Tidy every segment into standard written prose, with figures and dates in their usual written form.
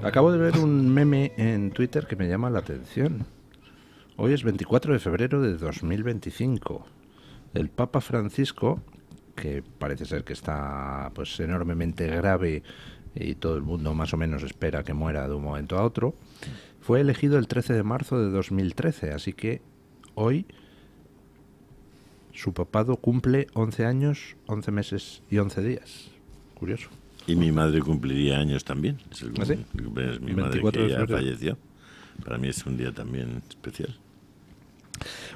Acabo de ver un meme en Twitter que me llama la atención. Hoy es 24 de febrero de 2025. El Papa Francisco, que parece ser que está pues enormemente grave y todo el mundo más o menos espera que muera de un momento a otro, fue elegido el 13 de marzo de 2013, así que hoy su papado cumple 11 años, 11 meses y 11 días. Curioso. Y mi madre cumpliría años también. Es el ¿Ah, sí? cumpleaños de mi madre, que ya falleció. Para mí es un día también especial.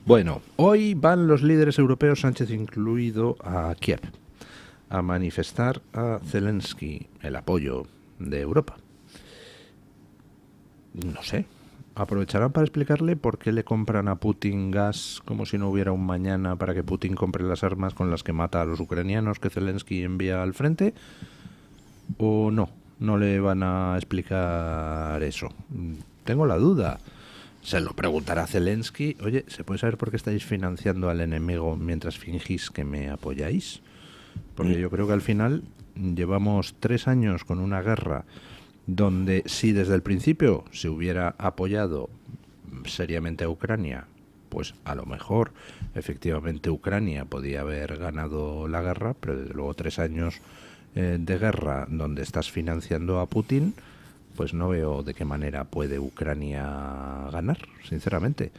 Bueno, hoy van los líderes europeos, Sánchez incluido, a Kiev a manifestar a Zelensky el apoyo de Europa. No sé, aprovecharán para explicarle por qué le compran a Putin gas como si no hubiera un mañana para que Putin compre las armas con las que mata a los ucranianos que Zelensky envía al frente, o no le van a explicar eso. Tengo la duda. Se lo preguntará Zelensky: oye, ¿se puede saber por qué estáis financiando al enemigo mientras fingís que me apoyáis? Porque yo creo que al final llevamos 3 años con una guerra donde si desde el principio se hubiera apoyado seriamente a Ucrania, pues a lo mejor efectivamente Ucrania podía haber ganado la guerra, pero desde luego 3 años de guerra donde estás financiando a Putin, pues no veo de qué manera puede Ucrania ganar, sinceramente.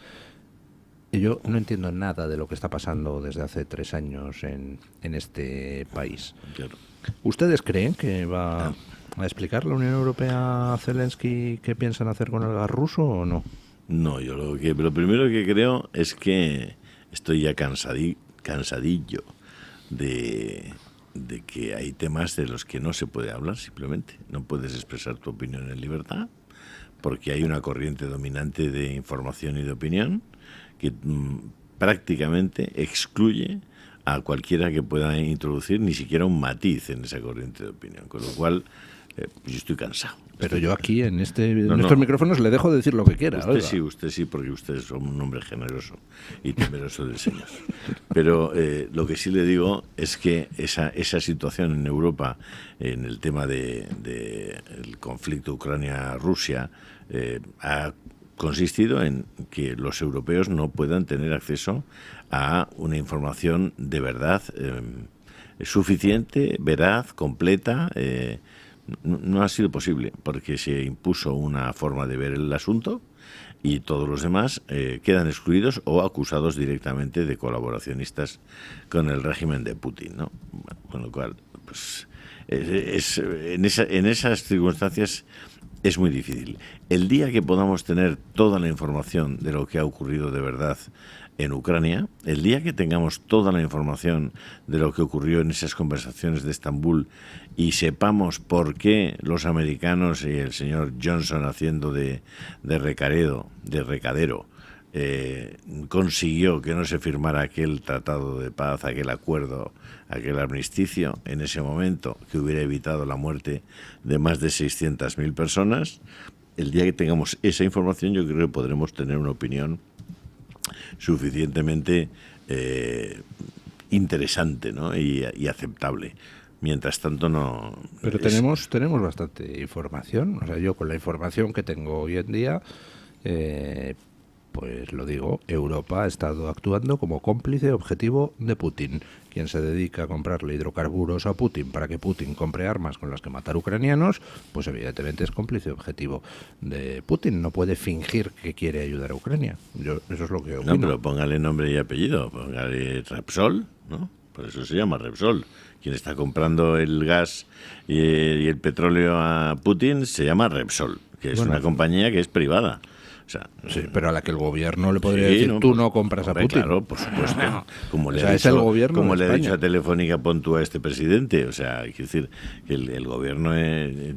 Y yo no entiendo nada de lo que está pasando desde hace 3 años en este país. Claro. ¿Ustedes creen que va a explicar la Unión Europea a Zelensky qué piensan hacer con el gas ruso o no? No, yo lo primero que creo es que estoy ya cansadillo de que hay temas de los que no se puede hablar simplemente. No puedes expresar tu opinión en libertad porque hay una corriente dominante de información y de opinión que prácticamente excluye a cualquiera que pueda introducir ni siquiera un matiz en esa corriente de opinión. Con lo cual, yo estoy cansado. Pero yo aquí, en estos micrófonos, le dejo de decir lo que quiera. Usted sí, porque usted es un hombre generoso y temeroso del Señor. Pero lo que sí le digo es que esa situación en Europa, en el tema del conflicto Ucrania-Rusia, ha consistido en que los europeos no puedan tener acceso a una información de verdad suficiente, veraz, completa. No ha sido posible porque se impuso una forma de ver el asunto y todos los demás quedan excluidos o acusados directamente de colaboracionistas con el régimen de Putin, ¿no? Con lo cual, pues en esas circunstancias es muy difícil. El día que podamos tener toda la información de lo que ha ocurrido de verdad en Ucrania, el día que tengamos toda la información de lo que ocurrió en esas conversaciones de Estambul y sepamos por qué los americanos y el señor Johnson haciendo de recadero, consiguió que no se firmara aquel tratado de paz, aquel acuerdo, aquel armisticio en ese momento que hubiera evitado la muerte de más de 600.000 personas, el día que tengamos esa información yo creo que podremos tener una opinión suficientemente interesante, ¿no? y aceptable. Mientras tanto no... Pero tenemos bastante información. O sea, yo con la información que tengo hoy en día, pues lo digo, Europa ha estado actuando como cómplice objetivo de Putin. Quien se dedica a comprarle hidrocarburos a Putin para que Putin compre armas con las que matar ucranianos, pues evidentemente es cómplice objetivo de Putin. No puede fingir que quiere ayudar a Ucrania. Eso es lo que opino. No, pero póngale nombre y apellido. Póngale Repsol, ¿no? Por eso se llama Repsol. Quien está comprando el gas y el petróleo a Putin se llama Repsol, que es una compañía que es privada. O sea, sí, pero a la que el gobierno le podría decir, tú pues, no compras a Putin. Claro, por supuesto. Como le es el gobierno como le ha dicho a Telefónica, pon tú a este presidente. O sea, hay que decir que el gobierno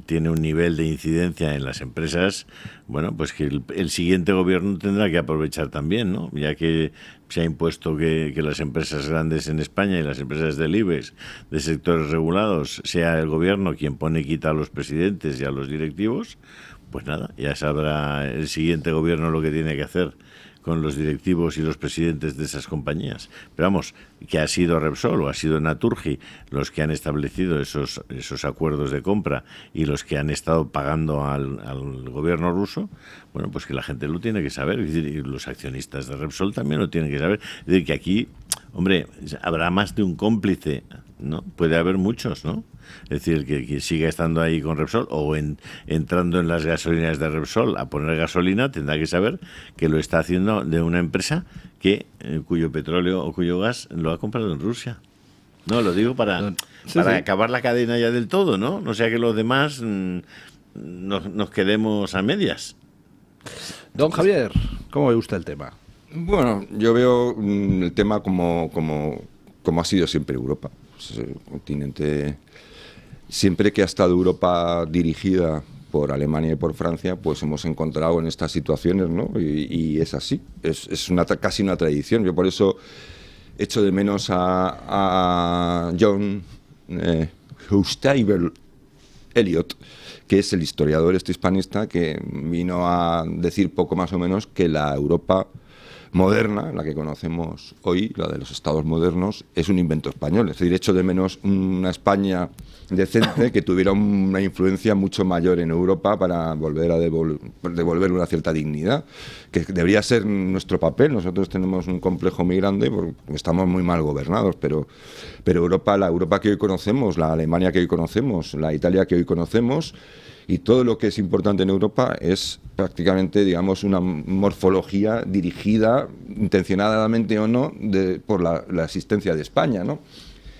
tiene un nivel de incidencia en las empresas, bueno, pues que el siguiente gobierno tendrá que aprovechar también, ¿no? Ya que se ha impuesto que las empresas grandes en España y las empresas del IBEX, de sectores regulados, sea el gobierno quien pone y quita a los presidentes y a los directivos. Pues nada, ya sabrá el siguiente gobierno lo que tiene que hacer con los directivos y los presidentes de esas compañías. Pero vamos, que ha sido Repsol o ha sido Naturgy los que han establecido esos acuerdos de compra y los que han estado pagando al gobierno ruso, bueno, pues que la gente lo tiene que saber. Es decir, y los accionistas de Repsol también lo tienen que saber. Es decir, que aquí, hombre, habrá más de un cómplice, ¿no? Puede haber muchos, ¿no? Es decir, que siga estando ahí con Repsol o entrando en las gasolineras de Repsol a poner gasolina, tendrá que saber que lo está haciendo de una empresa cuyo petróleo o cuyo gas lo ha comprado en Rusia. No, lo digo para acabar la cadena ya del todo, ¿no? No sea que los demás nos quedemos a medias. Don Javier, ¿cómo ve usted el tema? Bueno, yo veo el tema como ha sido siempre Europa. Es el continente. Siempre que ha estado Europa dirigida por Alemania y por Francia, pues hemos encontrado en estas situaciones, ¿no? Y es así, es casi una tradición. Yo por eso echo de menos a John Heusteibel Elliot, que es el historiador hispanista que vino a decir poco más o menos que la Europa moderna, la que conocemos hoy, la de los estados modernos, es un invento español. Es decir, echo de menos una España decente que tuviera una influencia mucho mayor en Europa para volver a devolver una cierta dignidad, que debería ser nuestro papel. Nosotros tenemos un complejo muy grande porque estamos muy mal gobernados, pero Europa, la Europa que hoy conocemos, la Alemania que hoy conocemos, la Italia que hoy conocemos, y todo lo que es importante en Europa es prácticamente, digamos, una morfología dirigida, intencionadamente o no, por la existencia de España, ¿no?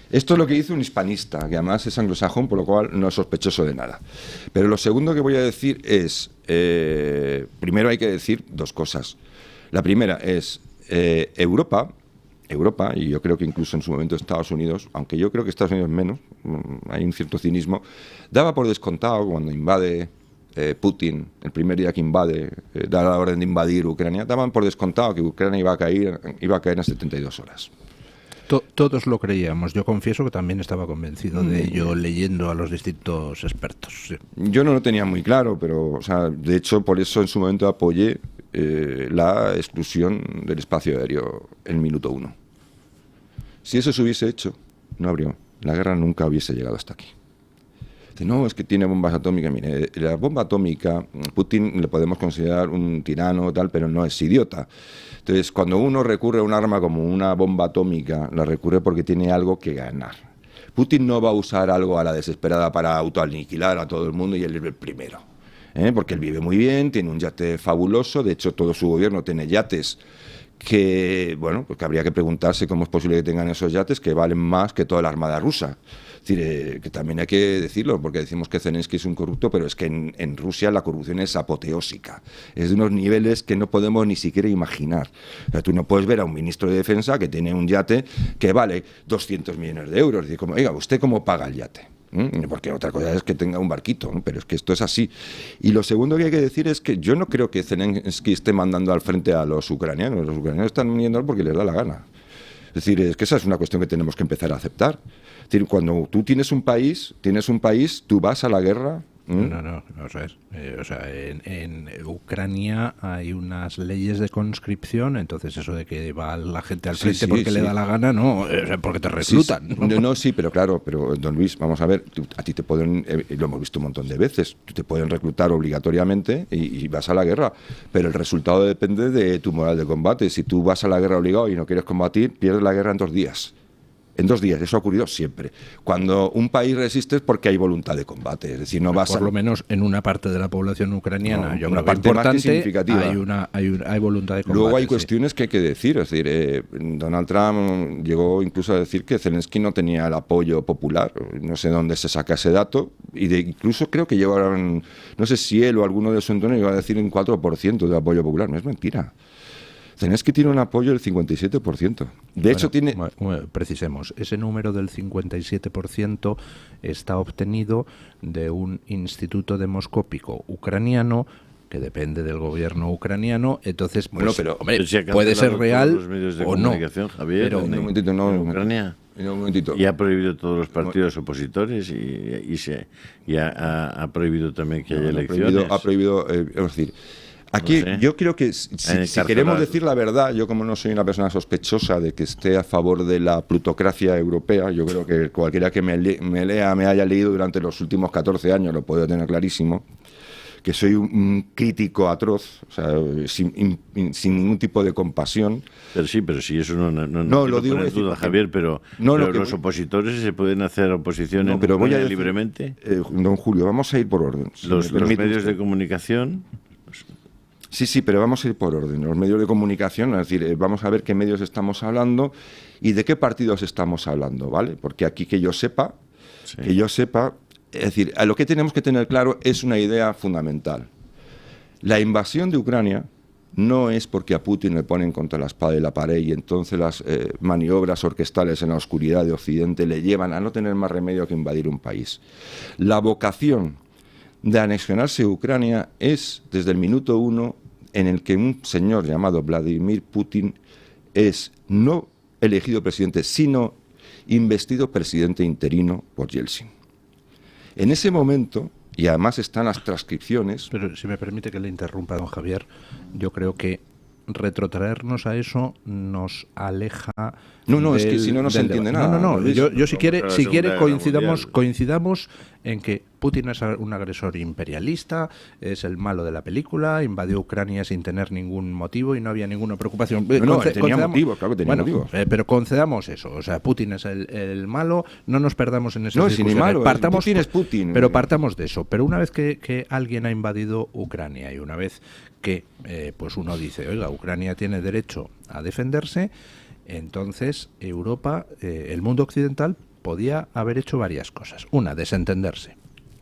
Esto es lo que hizo un hispanista, que además es anglosajón, por lo cual no es sospechoso de nada. Pero lo segundo que voy a decir es, primero hay que decir dos cosas. La primera es, Europa, y yo creo que incluso en su momento Estados Unidos, aunque yo creo que Estados Unidos menos, hay un cierto cinismo, daba por descontado cuando invade Putin, el primer día que invade, da la orden de invadir Ucrania, daban por descontado que Ucrania iba a caer en 72 horas. Todos lo creíamos. Yo confieso que también estaba convencido de ello leyendo a los distintos expertos. Sí. Yo no lo tenía muy claro, pero, o sea, de hecho, por eso en su momento apoyé la exclusión del espacio aéreo en minuto 1. Si eso se hubiese hecho, la guerra nunca hubiese llegado hasta aquí. No, es que tiene bombas atómicas. Mire, la bomba atómica, Putin le podemos considerar un tirano tal, pero no es idiota. Entonces, cuando uno recurre a un arma como una bomba atómica, la recurre porque tiene algo que ganar. Putin no va a usar algo a la desesperada para autoaniquilar a todo el mundo y él es el primero. Porque él vive muy bien, tiene un yate fabuloso, de hecho todo su gobierno tiene yates que, bueno, pues que habría que preguntarse cómo es posible que tengan esos yates que valen más que toda la armada rusa. Es decir, que también hay que decirlo, porque decimos que Zelensky es un corrupto, pero es que en Rusia la corrupción es apoteósica. Es de unos niveles que no podemos ni siquiera imaginar. O sea, tú no puedes ver a un ministro de Defensa que tiene un yate que vale 200 millones de euros. Es decir, oiga, ¿usted cómo paga el yate? Porque otra cosa es que tenga un barquito, ¿no? Pero es que esto es así. Y lo segundo que hay que decir es que yo no creo que Zelensky esté mandando al frente a los ucranianos. Los ucranianos están yendo porque les da la gana. Es decir, es que esa es una cuestión que tenemos que empezar a aceptar. Es decir, cuando tú tienes un país, tú vas a la guerra. No, vamos a ver. En Ucrania hay unas leyes de conscripción, entonces eso de que va la gente al frente porque le da la gana, no, porque te reclutan. Sí, pero claro, don Luis, vamos a ver, a ti te pueden, lo hemos visto un montón de veces, te pueden reclutar obligatoriamente y vas a la guerra, pero el resultado depende de tu moral de combate. Si tú vas a la guerra obligado y no quieres combatir, pierdes la guerra en 2 días. En 2 días, eso ha ocurrido siempre. Cuando un país resiste es porque hay voluntad de combate, es decir, no vas por lo menos en una parte de la población ucraniana, yo una creo que parte importante, más que significativa. Hay voluntad de combate. Luego hay cuestiones que hay que decir, es decir, Donald Trump llegó incluso a decir que Zelensky no tenía el apoyo popular, no sé dónde se saca ese dato, y incluso creo que llegaron, no sé si él o alguno de su entorno iba a decir un 4% de apoyo popular, no es mentira. Zelensky tiene un apoyo del 57%. De hecho, tiene... Precisemos, ese número del 57% está obtenido de un instituto demoscópico ucraniano que depende del gobierno ucraniano, entonces, pues, bueno, pero hombre, puede ser real o no. Javier, pero, un momentito, no, en Ucrania. Un momentito. Y ha prohibido todos los partidos opositores y ha prohibido también que haya elecciones. Ha prohibido, es decir, Aquí No sé. yo creo que si queremos decir la verdad, yo como no soy una persona sospechosa de que esté a favor de la plutocracia europea, yo creo que cualquiera que me haya leído durante los últimos 14 años lo puede tener clarísimo, que soy un crítico atroz, o sea, sin ningún tipo de compasión. Pero sí, eso no lo digo en duda, Javier, pero los opositores se pueden hacer oposición en Ucrania libremente. Don Julio, vamos a ir por orden. Los medios de comunicación... Sí, pero vamos a ir por orden. Los medios de comunicación, es decir, vamos a ver qué medios estamos hablando y de qué partidos estamos hablando, ¿vale? Porque aquí que yo sepa, es decir, a lo que tenemos que tener claro es una idea fundamental. La invasión de Ucrania no es porque a Putin le ponen contra la espada y la pared y entonces las maniobras orquestales en la oscuridad de Occidente le llevan a no tener más remedio que invadir un país. La vocación de anexionarse Ucrania es desde el minuto 1 en el que un señor llamado Vladimir Putin es no elegido presidente, sino investido presidente interino por Yeltsin. En ese momento, y además están las transcripciones... Pero si me permite que le interrumpa, don Javier, yo creo que retrotraernos a eso nos aleja... No, es que si no se entiende nada. No, yo si quiere coincidamos en que Putin es un agresor imperialista, es el malo de la película, invadió Ucrania sin tener ningún motivo y no había ninguna preocupación. Tenía motivos, claro que tenía motivos. Pero concedamos eso, o sea, Putin es el malo, no nos perdamos en eso. No, es ni malo, Putin es Putin. Pero partamos de eso. Pero una vez que alguien ha invadido Ucrania y una vez que pues uno dice, oiga, Ucrania tiene derecho a defenderse, entonces Europa, el mundo occidental, podía haber hecho varias cosas. Una, desentenderse.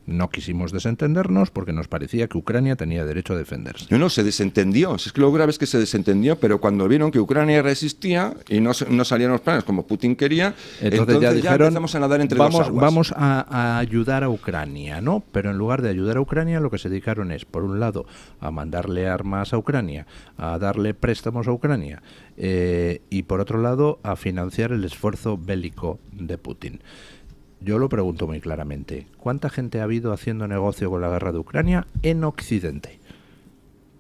No quisimos desentendernos porque nos parecía que Ucrania tenía derecho a defenderse. No, se desentendió. Es que lo grave es que se desentendió, pero cuando vieron que Ucrania resistía y no salían los planes como Putin quería, entonces ya dijeron, empezamos a nadar entre dos aguas. Vamos a ayudar a Ucrania, ¿no? Pero en lugar de ayudar a Ucrania, lo que se dedicaron es, por un lado, a mandarle armas a Ucrania, a darle préstamos a Ucrania, y por otro lado, a financiar el esfuerzo bélico de Putin. Yo lo pregunto muy claramente. ¿Cuánta gente ha habido haciendo negocio con la guerra de Ucrania en Occidente?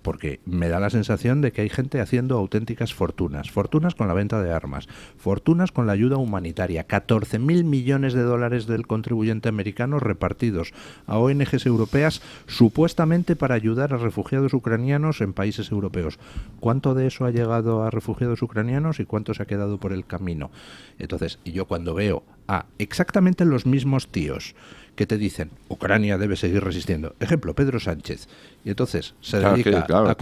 Porque me da la sensación de que hay gente haciendo auténticas fortunas. Fortunas con la venta de armas, fortunas con la ayuda humanitaria. 14.000 millones de dólares del contribuyente americano repartidos a ONGs europeas supuestamente para ayudar a refugiados ucranianos en países europeos. ¿Cuánto de eso ha llegado a refugiados ucranianos y cuánto se ha quedado por el camino? Entonces, y yo cuando veo a exactamente los mismos tíos que te dicen Ucrania debe seguir resistiendo, ejemplo, Pedro Sánchez, y entonces se dedica a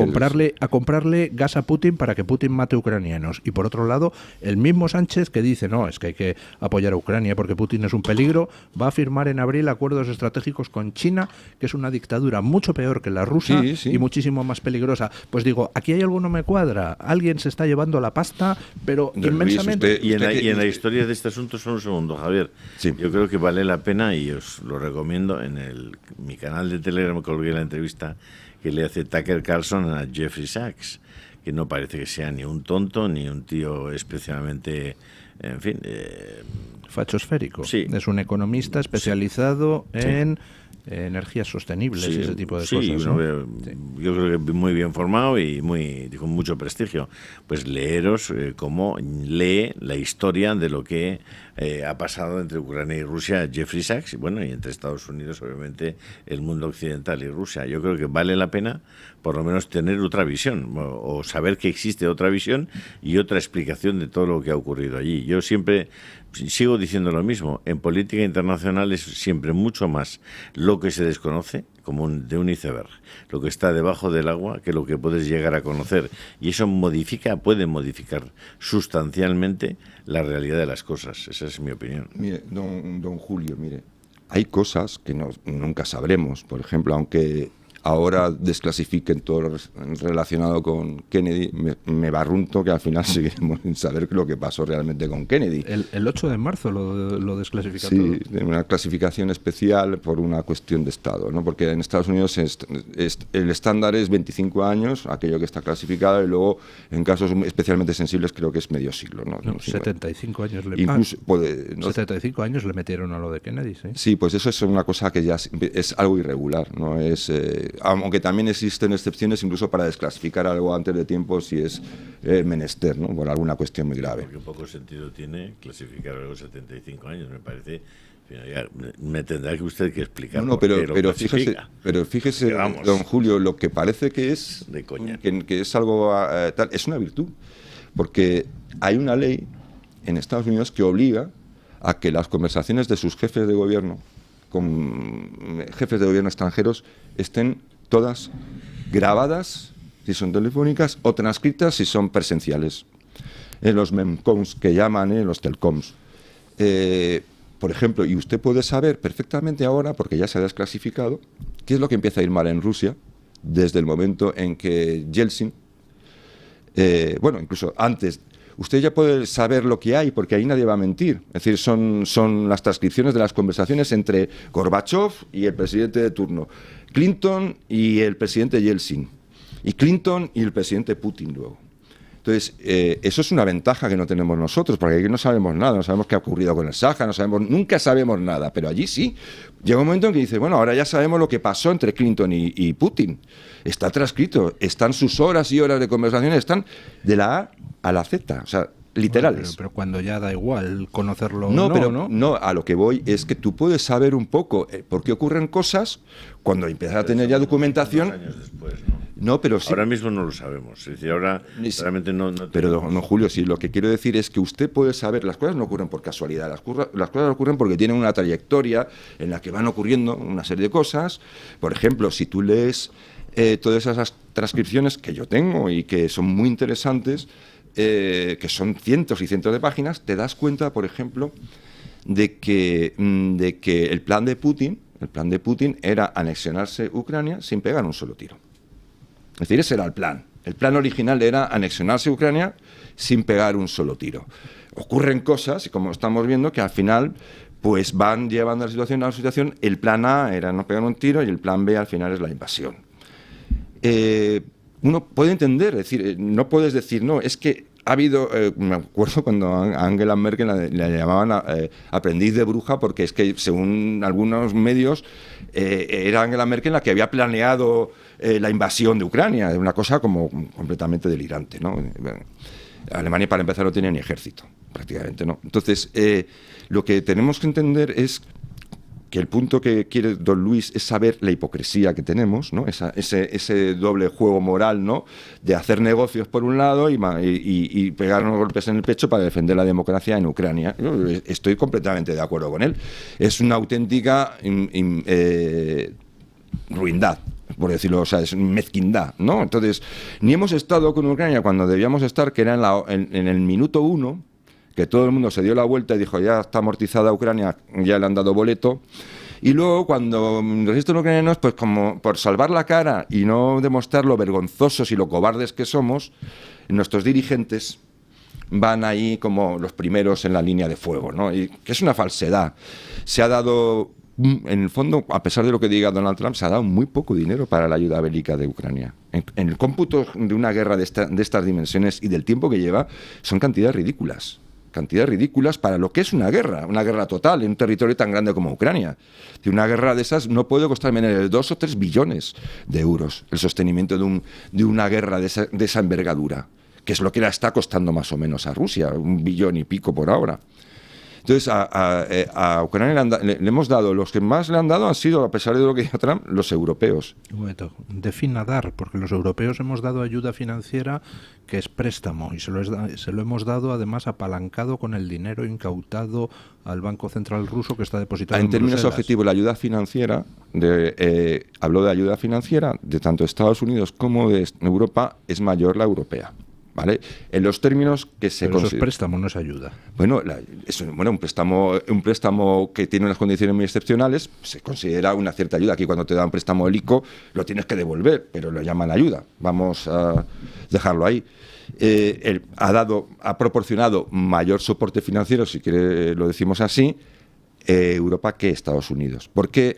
comprarle gas a Putin para que Putin mate ucranianos, y por otro lado el mismo Sánchez que dice no, es que hay que apoyar a Ucrania porque Putin es un peligro, va a firmar en abril acuerdos estratégicos con China, que es una dictadura mucho peor que la rusa y muchísimo más peligrosa. Pues digo, aquí hay algo no me cuadra, alguien se está llevando la pasta, pero inmensamente. Y en la historia de este asunto, solo un segundo, Javier, yo creo que vale la pena, y os lo recomiendo, en mi canal de Telegram colgué la entrevista que le hace Tucker Carlson a Jeffrey Sachs, que no parece que sea ni un tonto ni un tío especialmente, en fin... fachosférico. Sí. Es un economista especializado en energías sostenibles y ese tipo de cosas, ¿no? Yo creo que muy bien formado y con mucho prestigio. Pues leeros cómo lee la historia de lo que ha pasado entre Ucrania y Rusia, Jeffrey Sachs, y bueno, y entre Estados Unidos, obviamente, el mundo occidental y Rusia. Yo creo que vale la pena por lo menos tener otra visión, o saber que existe otra visión y otra explicación de todo lo que ha ocurrido allí. Yo siempre sigo diciendo lo mismo. En política internacional es siempre mucho más lo que se desconoce, como de un iceberg, lo que está debajo del agua, que lo que puedes llegar a conocer. Y eso puede modificar sustancialmente la realidad de las cosas. Esa es mi opinión. Mire, don Julio, mire, hay cosas que nunca sabremos. Por ejemplo, aunque ahora desclasifiquen todo lo relacionado con Kennedy, me barrunto que al final seguiremos sin saber lo que pasó realmente con Kennedy. El 8 de marzo lo desclasificaron. Sí, una clasificación especial por una cuestión de Estado, ¿no? Porque en Estados Unidos el estándar es 25 años, aquello que está clasificado, y luego en casos especialmente sensibles creo que es medio siglo, ¿no? 75 años incluso, 75 años le metieron a lo de Kennedy, ¿sí? Sí, pues eso es una cosa que ya es algo irregular, no es aunque también existen excepciones incluso para desclasificar algo antes de tiempo si es menester, ¿no? Por alguna cuestión muy grave. Porque poco sentido tiene clasificar algo 75 años, me parece. Ya, me tendrá que usted que explicar. No, pero fíjese, don Julio, lo que parece que es de coña. Que es algo tal, es una virtud, porque hay una ley en Estados Unidos que obliga a que las conversaciones de sus jefes de gobierno con jefes de gobierno extranjeros estén todas grabadas si son telefónicas o transcritas si son presenciales. En los memcoms que llaman, en los telcoms. Por ejemplo, y usted puede saber perfectamente ahora, porque ya se ha desclasificado, qué es lo que empieza a ir mal en Rusia desde el momento en que Yeltsin, bueno, incluso antes, usted ya puede saber lo que hay, porque ahí nadie va a mentir. Es decir, son las transcripciones de las conversaciones entre Gorbachev y el presidente de turno, Clinton y el presidente Yeltsin, y Clinton y el presidente Putin luego. Entonces, eso es una ventaja que no tenemos nosotros, porque aquí no sabemos nada, no sabemos qué ha ocurrido con el Sáhara, nunca sabemos nada, pero allí sí. Llega un momento en que dice, bueno, ahora ya sabemos lo que pasó entre Clinton y Putin. Está transcrito, están sus horas y horas de conversaciones, están de la A a la Z, o sea, literales. Bueno, pero cuando ya da igual conocerlo. No, a lo que voy es que tú puedes saber un poco por qué ocurren cosas cuando empiezas a tener ya documentación. Años después, ¿no? No, pero sí. Ahora mismo no lo sabemos. Es decir, ahora realmente no pero no, Julio, sí, lo que quiero decir es que usted puede saber, las cosas no ocurren por casualidad, las cosas ocurren porque tienen una trayectoria en la que van ocurriendo una serie de cosas. Por ejemplo, si tú lees todas esas transcripciones que yo tengo y que son muy interesantes, que son cientos y cientos de páginas, te das cuenta, por ejemplo, de que el plan de Putin era anexionarse Ucrania sin pegar un solo tiro. Es decir, ese era el plan. El plan original era anexionarse Ucrania sin pegar un solo tiro. Ocurren cosas, y como estamos viendo, que al final pues van llevando la situación a la situación. El plan A era no pegar un tiro y el plan B al final es la invasión. Uno puede entender, es decir, no puedes decir, no, es que ha habido, me acuerdo cuando a Angela Merkel la llamaban aprendiz de bruja, porque es que según algunos medios era Angela Merkel la que había planeado la invasión de Ucrania, una cosa como completamente delirante, ¿no? Alemania, para empezar, no tenía ni ejército, prácticamente, ¿no? Entonces, lo que tenemos que entender es que el punto que quiere don Luis es saber la hipocresía que tenemos, ¿no? Ese doble juego moral, ¿no? De hacer negocios por un lado y pegarnos golpes en el pecho para defender la democracia en Ucrania. Yo estoy completamente de acuerdo con él. Es una auténtica ruindad, por decirlo, o sea, es mezquindad, ¿no? Entonces, ni hemos estado con Ucrania cuando debíamos estar, que era en el minuto 1, que todo el mundo se dio la vuelta y dijo, ya está amortizada Ucrania, ya le han dado boleto. Y luego, cuando los ucranianos, pues como por salvar la cara y no demostrar lo vergonzosos y lo cobardes que somos, nuestros dirigentes van ahí como los primeros en la línea de fuego, ¿no? Y que es una falsedad. Se ha dado, en el fondo, a pesar de lo que diga Donald Trump, se ha dado muy poco dinero para la ayuda bélica de Ucrania. En el cómputo de una guerra de estas dimensiones y del tiempo que lleva, son cantidades ridículas para lo que es una guerra total en un territorio tan grande como Ucrania. Una guerra de esas no puede costar menos de 2 o 3 billones de euros el sostenimiento de una guerra de esa envergadura, que es lo que le está costando más o menos a Rusia, 1 billón y pico por ahora. Entonces, a Ucrania le hemos dado, los que más le han dado han sido, a pesar de lo que dijo Trump, los europeos. Bueno, defina dar, porque los europeos hemos dado ayuda financiera que es préstamo, y se lo hemos dado además apalancado con el dinero incautado al Banco Central ruso que está depositado en términos Bruselas. objetivos, la ayuda financiera, habló de ayuda financiera de tanto Estados Unidos como de Europa, es mayor la europea. ¿Vale? En los términos que se considera. Eso es préstamo, no es ayuda. Bueno, un préstamo que tiene unas condiciones muy excepcionales se considera una cierta ayuda. Aquí cuando te dan un préstamo del ICO lo tienes que devolver, pero lo llaman ayuda. Vamos a dejarlo ahí. Ha proporcionado mayor soporte financiero, si quiere lo decimos así, Europa que Estados Unidos. Porque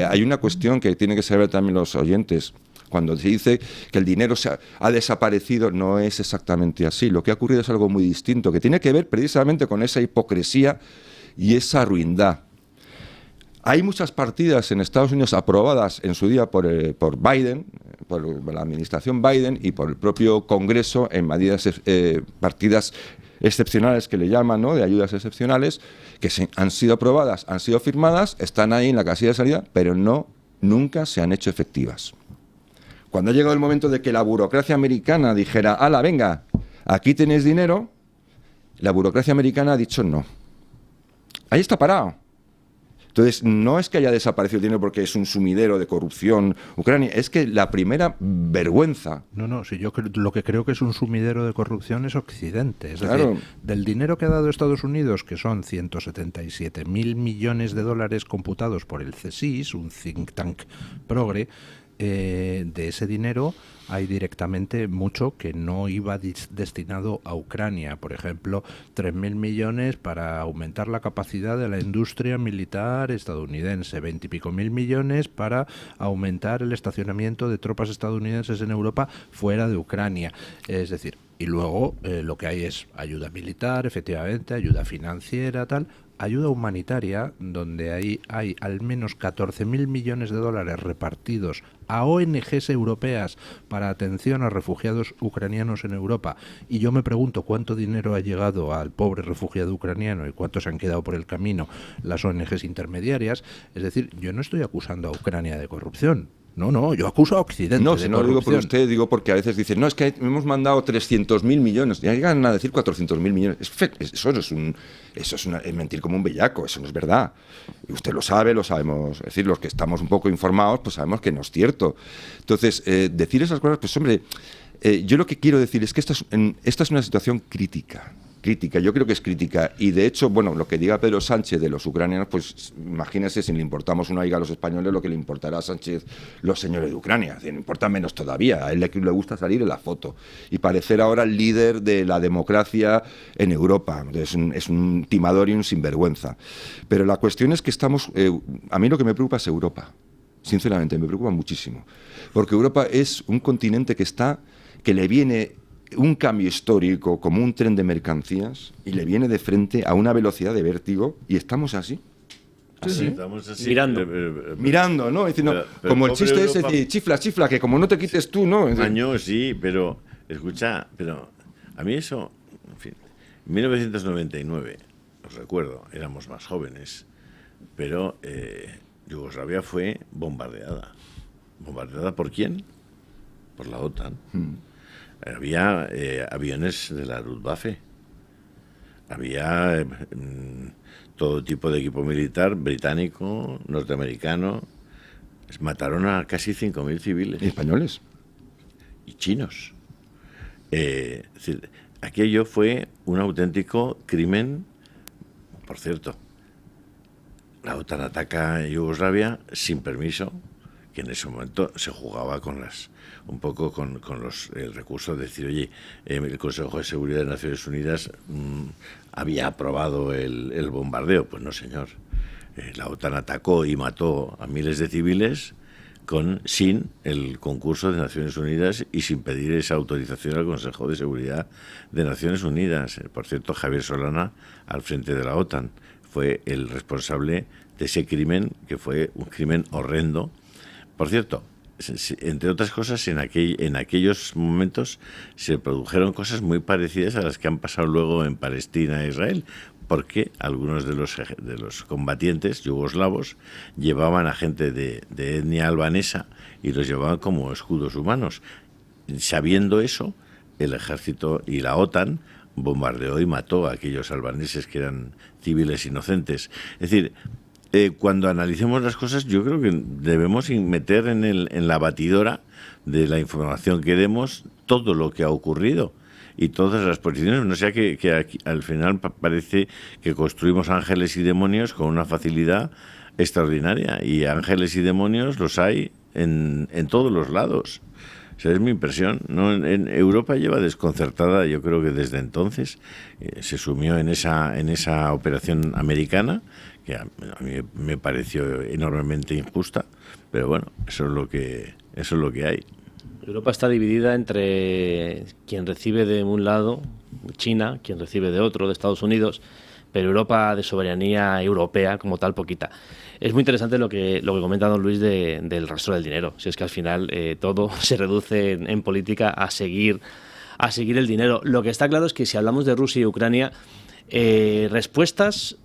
hay una cuestión que tienen que saber también los oyentes. Cuando se dice que el dinero ha desaparecido, no es exactamente así. Lo que ha ocurrido es algo muy distinto, que tiene que ver precisamente con esa hipocresía y esa ruindad. Hay muchas partidas en Estados Unidos aprobadas en su día por Biden, por la administración Biden y por el propio Congreso en medidas, partidas excepcionales que le llaman, ¿no?, de ayudas excepcionales, que han sido aprobadas, han sido firmadas, están ahí en la casilla de salida, pero nunca se han hecho efectivas. Cuando ha llegado el momento de que la burocracia americana dijera, ¡hala, venga, aquí tenéis dinero!, la burocracia americana ha dicho no. Ahí está parado. Entonces, no es que haya desaparecido el dinero porque es un sumidero de corrupción Ucrania, es que la primera vergüenza... No, si yo lo que creo que es un sumidero de corrupción es Occidente. Es Claro. decir, del dinero que ha dado Estados Unidos, que son 177.000 millones de dólares computados por el CSIS, un think tank progre, de ese dinero hay directamente mucho que no iba destinado a Ucrania. Por ejemplo, 3.000 millones para aumentar la capacidad de la industria militar estadounidense, 20 y pico mil millones para aumentar el estacionamiento de tropas estadounidenses en Europa fuera de Ucrania. Es decir, y luego lo que hay es ayuda militar, efectivamente, ayuda financiera, tal, ayuda humanitaria, donde ahí hay al menos 14.000 millones de dólares repartidos a ONGs europeas para atención a refugiados ucranianos en Europa. Y yo me pregunto cuánto dinero ha llegado al pobre refugiado ucraniano y cuántos se han quedado por el camino las ONGs intermediarias. Es decir, yo no estoy acusando a Ucrania de corrupción. No, yo acuso a Occidente. No, de si no lo digo por corrupción. usted, digo porque a veces dicen, no, es que hemos mandado 300.000 millones, ya llegan a decir 400.000 millones. Eso es mentir como un bellaco, eso no es verdad. Y usted lo sabe, lo sabemos, es decir, los que estamos un poco informados, pues sabemos que no es cierto. Entonces, decir esas cosas, pues hombre, yo lo que quiero decir es que esta es una situación crítica, yo creo que es crítica, y de hecho, bueno, lo que diga Pedro Sánchez de los ucranianos, pues imagínese, si le importamos una higa a los españoles, lo que le importará a Sánchez los señores de Ucrania, le importa menos todavía, a él le gusta salir en la foto y parecer ahora el líder de la democracia en Europa, es un timador y un sinvergüenza. Pero la cuestión es que a mí lo que me preocupa es Europa, sinceramente, me preocupa muchísimo, porque Europa es un continente que le viene un cambio histórico como un tren de mercancías y le viene de frente a una velocidad de vértigo y estamos así. Sí, estamos así. Mirando, ¿no? Diciendo, como el chiste ese de chifla, que como no te quites tú, ¿no? Un año, sí, pero escucha, pero a mí eso, en fin, 1999, os recuerdo, éramos más jóvenes, pero Yugoslavia fue bombardeada. ¿Bombardeada por quién? Por la OTAN. Había aviones de la Luftwaffe, había todo tipo de equipo militar británico, norteamericano. Mataron a casi 5.000 civiles. ¿Y españoles? Y chinos. Es decir, aquello fue un auténtico crimen. Por cierto, la OTAN ataca a Yugoslavia sin permiso, que en ese momento se jugaba con el recurso de decir, oye, el Consejo de Seguridad de Naciones Unidas había aprobado el bombardeo. Pues no, señor. La OTAN atacó y mató a miles de civiles sin el concurso de Naciones Unidas y sin pedir esa autorización al Consejo de Seguridad de Naciones Unidas. Por cierto, Javier Solana, al frente de la OTAN, fue el responsable de ese crimen, que fue un crimen horrendo. Por cierto, entre otras cosas, en aquellos momentos se produjeron cosas muy parecidas a las que han pasado luego en Palestina e Israel, porque algunos de los combatientes yugoslavos llevaban a gente de etnia albanesa y los llevaban como escudos humanos. Sabiendo eso, el ejército y la OTAN bombardeó y mató a aquellos albaneses que eran civiles inocentes. Es decir, cuando analicemos las cosas, yo creo que debemos meter en la batidora de la información que demos todo lo que ha ocurrido y todas las posiciones. No sea que aquí, al final parece que construimos ángeles y demonios con una facilidad extraordinaria, y ángeles y demonios los hay en todos los lados. O sea, es mi impresión, ¿no? En Europa lleva desconcertada, yo creo que desde entonces se sumió en esa operación americana, que a mí me pareció enormemente injusta, pero bueno, eso es lo que hay. Europa está dividida entre quien recibe de un lado, China, quien recibe de otro, de Estados Unidos, pero Europa de soberanía europea como tal, poquita. Es muy interesante lo que comenta don Luis del rastro del dinero. Si es que al final todo se reduce en política a seguir el dinero. Lo que está claro es que si hablamos de Rusia y Ucrania, respuestas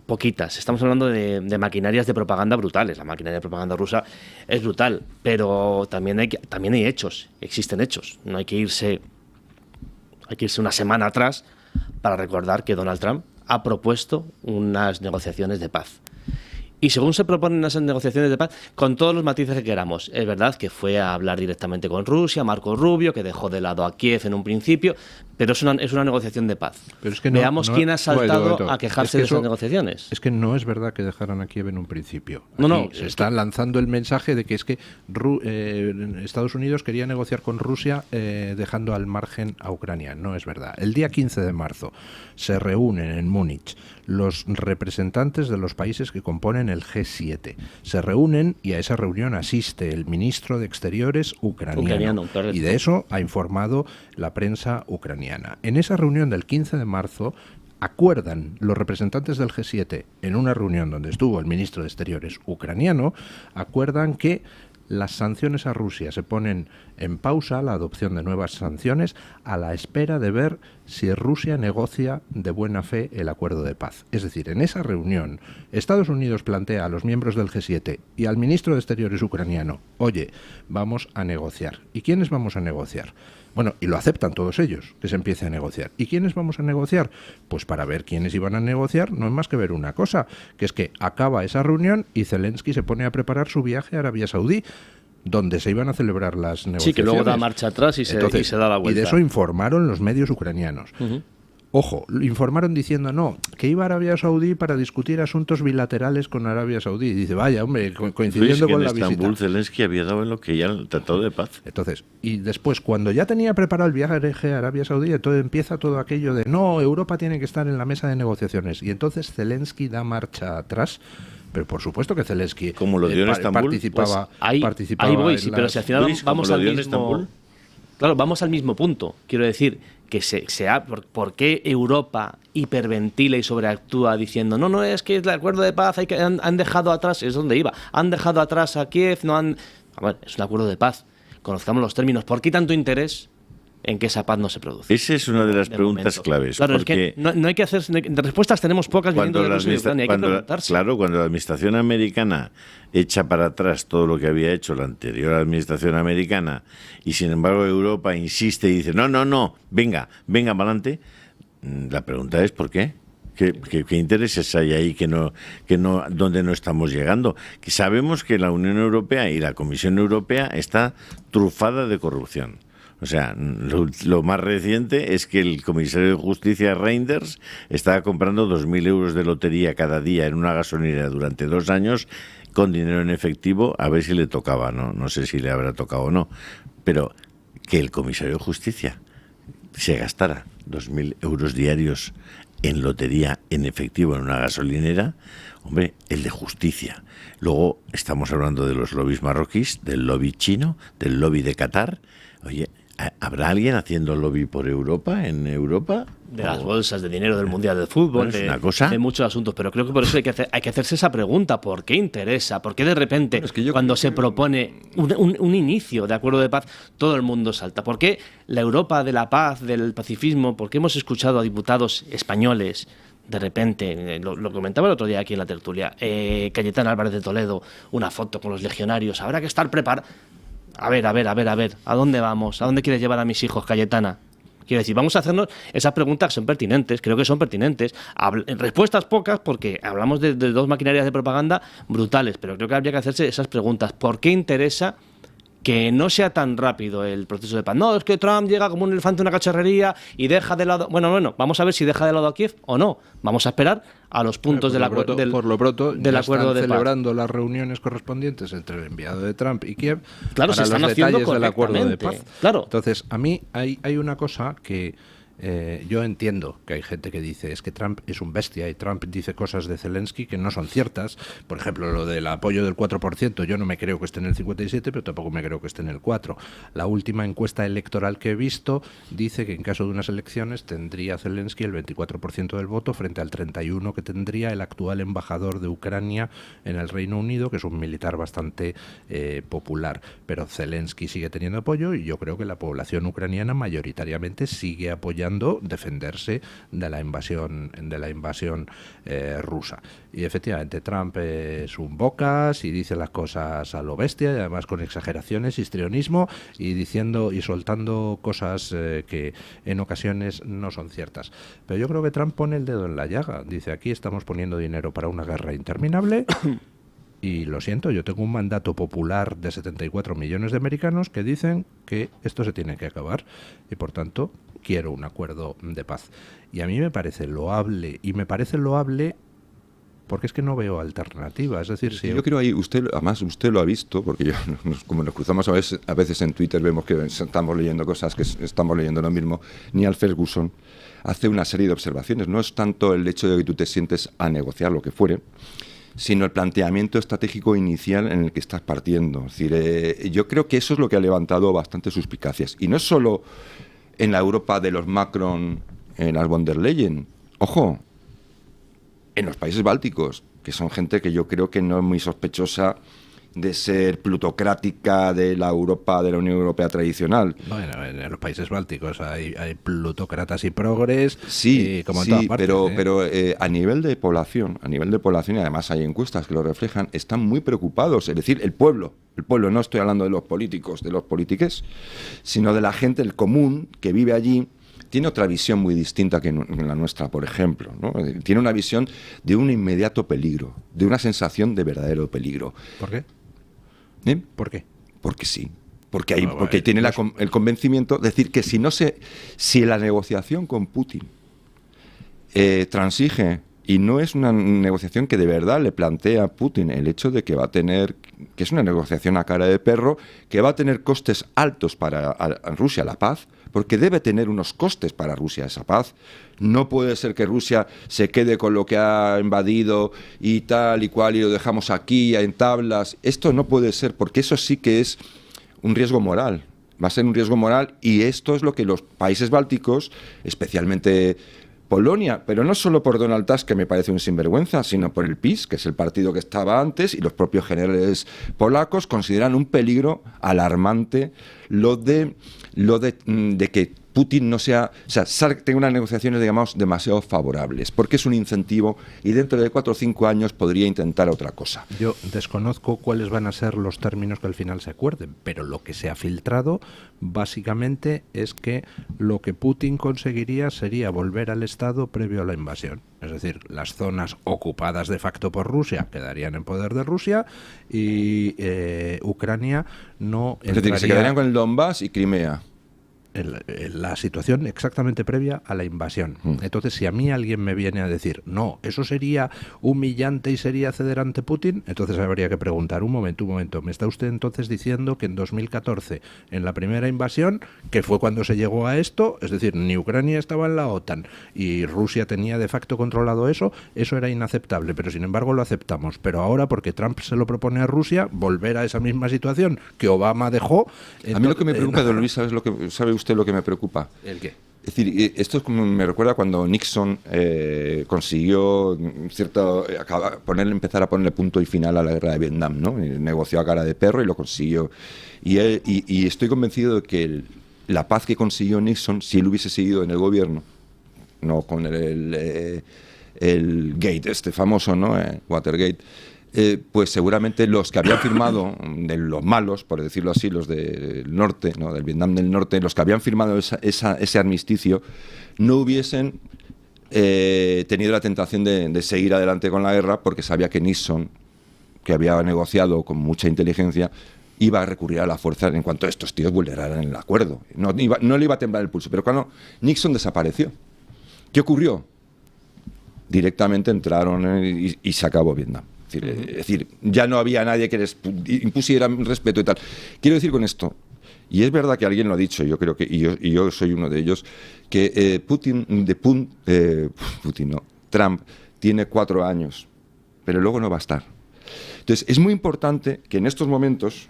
poquitas. Estamos hablando de maquinarias de propaganda brutales. La maquinaria de propaganda rusa es brutal, pero también hay hechos, existen hechos. No hay que irse una semana atrás para recordar que Donald Trump ha propuesto unas negociaciones de paz. Y según se proponen esas negociaciones de paz, con todos los matices que queramos, es verdad que fue a hablar directamente con Rusia, Marco Rubio, que dejó de lado a Kiev en un principio, pero es una negociación de paz. Pero es que veamos quién ha saltado a quejarse de esas negociaciones. Es que no es verdad que dejaran a Kiev en un principio. No, se está lanzando el mensaje de que es que Estados Unidos quería negociar con Rusia dejando al margen a Ucrania. No es verdad. El día 15 de marzo se reúnen en Múnich los representantes de los países que componen el G7. Se reúnen y a esa reunión asiste el ministro de Exteriores ucraniano. Y de eso ha informado la prensa ucraniana. En esa reunión del 15 de marzo acuerdan los representantes del G7, en una reunión donde estuvo el ministro de Exteriores ucraniano, acuerdan que las sanciones a Rusia se ponen en pausa, la adopción de nuevas sanciones, a la espera de ver si Rusia negocia de buena fe el acuerdo de paz. Es decir, en esa reunión, Estados Unidos plantea a los miembros del G7 y al ministro de Exteriores ucraniano, oye, vamos a negociar. ¿Y quiénes vamos a negociar? Bueno, y lo aceptan todos ellos, que se empiece a negociar. ¿Y quiénes vamos a negociar? Pues para ver quiénes iban a negociar no es más que ver una cosa, que es que acaba esa reunión y Zelensky se pone a preparar su viaje a Arabia Saudí, donde se iban a celebrar las negociaciones. Sí, que luego da marcha atrás y se da la vuelta. Y de eso informaron los medios ucranianos. Ojo, lo informaron diciendo que iba a Arabia Saudí para discutir asuntos bilaterales con Arabia Saudí. Y dice, vaya, hombre, coincidiendo con la visita. En Estambul Zelensky había dado en lo que ya el Tratado de Paz. Entonces, y después, cuando ya tenía preparado el viaje a Arabia Saudí, entonces empieza todo aquello de, no, Europa tiene que estar en la mesa de negociaciones. Y entonces Zelensky da marcha atrás. Pero por supuesto que Zelensky como lo dio en Estambul, participaba. Pues ahí voy, sí, pero si al final vamos al mismo. Claro, vamos al mismo punto. Quiero decir que ¿por qué Europa hiperventila y sobreactúa diciendo no, es que el acuerdo de paz han dejado atrás, es donde iba, han dejado atrás a Kiev, es un acuerdo de paz, conozcamos los términos, ¿por qué tanto interés en que esa paz no se produce? Esa es una de las preguntas claves. Claro, porque es que no hay que hacer... De respuestas tenemos pocas viniendo de Rusia y Ucrania, hay que preguntarse. Claro, cuando la administración americana echa para atrás todo lo que había hecho la anterior administración americana y sin embargo Europa insiste y dice no, venga para adelante, la pregunta es ¿por qué? ¿Qué intereses hay ahí donde no estamos llegando? Que sabemos que la Unión Europea y la Comisión Europea está trufada de corrupción. O sea, lo más reciente es que el comisario de Justicia, Reinders, estaba comprando 2.000 euros de lotería cada día en una gasolinera durante 2 años con dinero en efectivo, a ver si le tocaba, no sé si le habrá tocado o no. Pero que el comisario de Justicia se gastara 2.000 euros diarios en lotería en efectivo en una gasolinera, hombre, el de justicia. Luego estamos hablando de los lobbies marroquíes, del lobby chino, del lobby de Qatar. Oye, ¿habrá alguien haciendo lobby por Europa, en Europa? De las bolsas de dinero del Mundial de Fútbol, ¿es una cosa? De muchos asuntos, pero creo que por eso hay que hacerse esa pregunta, ¿por qué interesa? ¿Por qué de repente, cuando se propone un inicio de acuerdo de paz, todo el mundo salta? ¿Por qué la Europa de la paz, del pacifismo, por qué hemos escuchado a diputados españoles, de repente, lo comentaba el otro día aquí en la tertulia, Cayetana Álvarez de Toledo, una foto con los legionarios, habrá que estar preparados? A ver, ¿a dónde vamos? ¿A dónde quieres llevar a mis hijos, Cayetana? Quiero decir, vamos a hacernos esas preguntas que son pertinentes, creo que son pertinentes. Respuestas pocas porque hablamos de 2 maquinarias de propaganda brutales, pero creo que habría que hacerse esas preguntas. ¿Por qué interesa que no sea tan rápido el proceso de paz? No, es que Trump llega como un elefante a una cacharrería y deja de lado... Bueno, vamos a ver si deja de lado a Kiev o no. Vamos a esperar a los puntos del acuerdo del acuerdo de paz. Celebrando las reuniones correspondientes entre el enviado de Trump y Kiev, claro, para se están los haciendo detalles del acuerdo de paz. Claro. Entonces, a mí hay una cosa que yo entiendo que hay gente que dice es que Trump es un bestia y Trump dice cosas de Zelensky que no son ciertas. Por ejemplo, lo del apoyo del 4%, yo no me creo que esté en el 57%, pero tampoco me creo que esté en el 4%. La última encuesta electoral que he visto dice que en caso de unas elecciones tendría Zelensky el 24% del voto frente al 31% que tendría el actual embajador de Ucrania en el Reino Unido, que es un militar bastante popular. Pero Zelensky sigue teniendo apoyo y yo creo que la población ucraniana mayoritariamente sigue apoyando defenderse de la invasión rusa. Y efectivamente Trump es un bocas y dice las cosas a lo bestia, y además con exageraciones, histrionismo, y diciendo y soltando cosas que en ocasiones no son ciertas. Pero yo creo que Trump pone el dedo en la llaga. Dice, aquí estamos poniendo dinero para una guerra interminable. Y lo siento, yo tengo un mandato popular de 74 millones de americanos que dicen que esto se tiene que acabar y por tanto quiero un acuerdo de paz. Y a mí me parece loable, porque es que no veo alternativa. Es decir, si yo creo ahí, además usted lo ha visto, porque yo, como nos cruzamos a veces en Twitter, vemos que estamos leyendo cosas, que estamos leyendo lo mismo. Neil Ferguson hace una serie de observaciones. No es tanto el hecho de que tú te sientes a negociar lo que fuere, sino el planteamiento estratégico inicial en el que estás partiendo. Es decir, yo creo que eso es lo que ha levantado bastantes suspicacias. Y no es solo en la Europa de los Macron, en las von der Leyen. Ojo, en los países bálticos, que son gente que yo creo que no es muy sospechosa de ser plutocrática de la Europa, de la Unión Europea tradicional. Bueno, en los países bálticos hay plutócratas y progres, sí, como en todas partes, pero a nivel de población, y además hay encuestas que lo reflejan, están muy preocupados. Es decir, el pueblo, no estoy hablando de los políticos, de los politiques, sino de la gente, el común, que vive allí, tiene otra visión muy distinta que la nuestra, por ejemplo, ¿no? Tiene una visión de un inmediato peligro, de una sensación de verdadero peligro. ¿Por qué? ¿Por qué? Porque sí. Porque tiene el convencimiento de decir que si la negociación con Putin transige, y no es una negociación que de verdad le plantea a Putin el hecho de que que es una negociación a cara de perro, que va a tener costes altos para Rusia la paz, porque debe tener unos costes para Rusia esa paz. No puede ser que Rusia se quede con lo que ha invadido y tal y cual y lo dejamos aquí en tablas. Esto no puede ser, porque eso sí que es un riesgo moral. Va a ser un riesgo moral y esto es lo que los países bálticos, especialmente Polonia, pero no solo por Donald Tusk, que me parece un sinvergüenza, sino por el PiS, que es el partido que estaba antes, y los propios generales polacos consideran un peligro alarmante lo de que Putin tenga unas negociaciones, digamos, demasiado favorables, porque es un incentivo y dentro de 4 o 5 años podría intentar otra cosa. Yo desconozco cuáles van a ser los términos que al final se acuerden, pero lo que se ha filtrado básicamente es que lo que Putin conseguiría sería volver al estado previo a la invasión. Es decir, las zonas ocupadas de facto por Rusia quedarían en poder de Rusia y Ucrania no entraría... Es decir, que se quedarían con el Donbass y Crimea. La situación exactamente previa a la invasión. Entonces, si a mí alguien me viene a decir, no, eso sería humillante y sería ceder ante Putin, entonces habría que preguntar, un momento, ¿me está usted entonces diciendo que en 2014, en la primera invasión, que fue cuando se llegó a esto, es decir, ni Ucrania estaba en la OTAN y Rusia tenía de facto controlado eso era inaceptable, pero sin embargo lo aceptamos, pero ahora porque Trump se lo propone a Rusia, volver a esa misma situación que Obama dejó... A mí lo que me preocupa, don Luis, ¿sabe usted lo que me preocupa? ¿El qué? Es decir, esto es como me recuerda cuando Nixon consiguió empezar a ponerle punto y final a la guerra de Vietnam, ¿no? Negoció a cara de perro y lo consiguió. Y estoy convencido de que la paz que consiguió Nixon, si él hubiese seguido en el gobierno, no con el gate famoso, ¿no? Watergate, pues seguramente los que habían firmado, de los malos, por decirlo así, los del norte, ¿no? Del Vietnam del norte, los que habían firmado ese armisticio, no hubiesen tenido la tentación de seguir adelante con la guerra, porque sabía que Nixon, que había negociado con mucha inteligencia, iba a recurrir a la fuerza en cuanto estos tíos vulneraran el acuerdo. No le iba a temblar el pulso. Pero cuando Nixon desapareció, ¿qué ocurrió? Directamente entraron y se acabó Vietnam. Es decir, ya no había nadie que les impusiera respeto y tal. Quiero decir con esto, Y es verdad que alguien lo ha dicho, yo creo que, y yo soy uno de ellos, que Trump tiene 4 años, pero luego no va a estar. Entonces, es muy importante que en estos momentos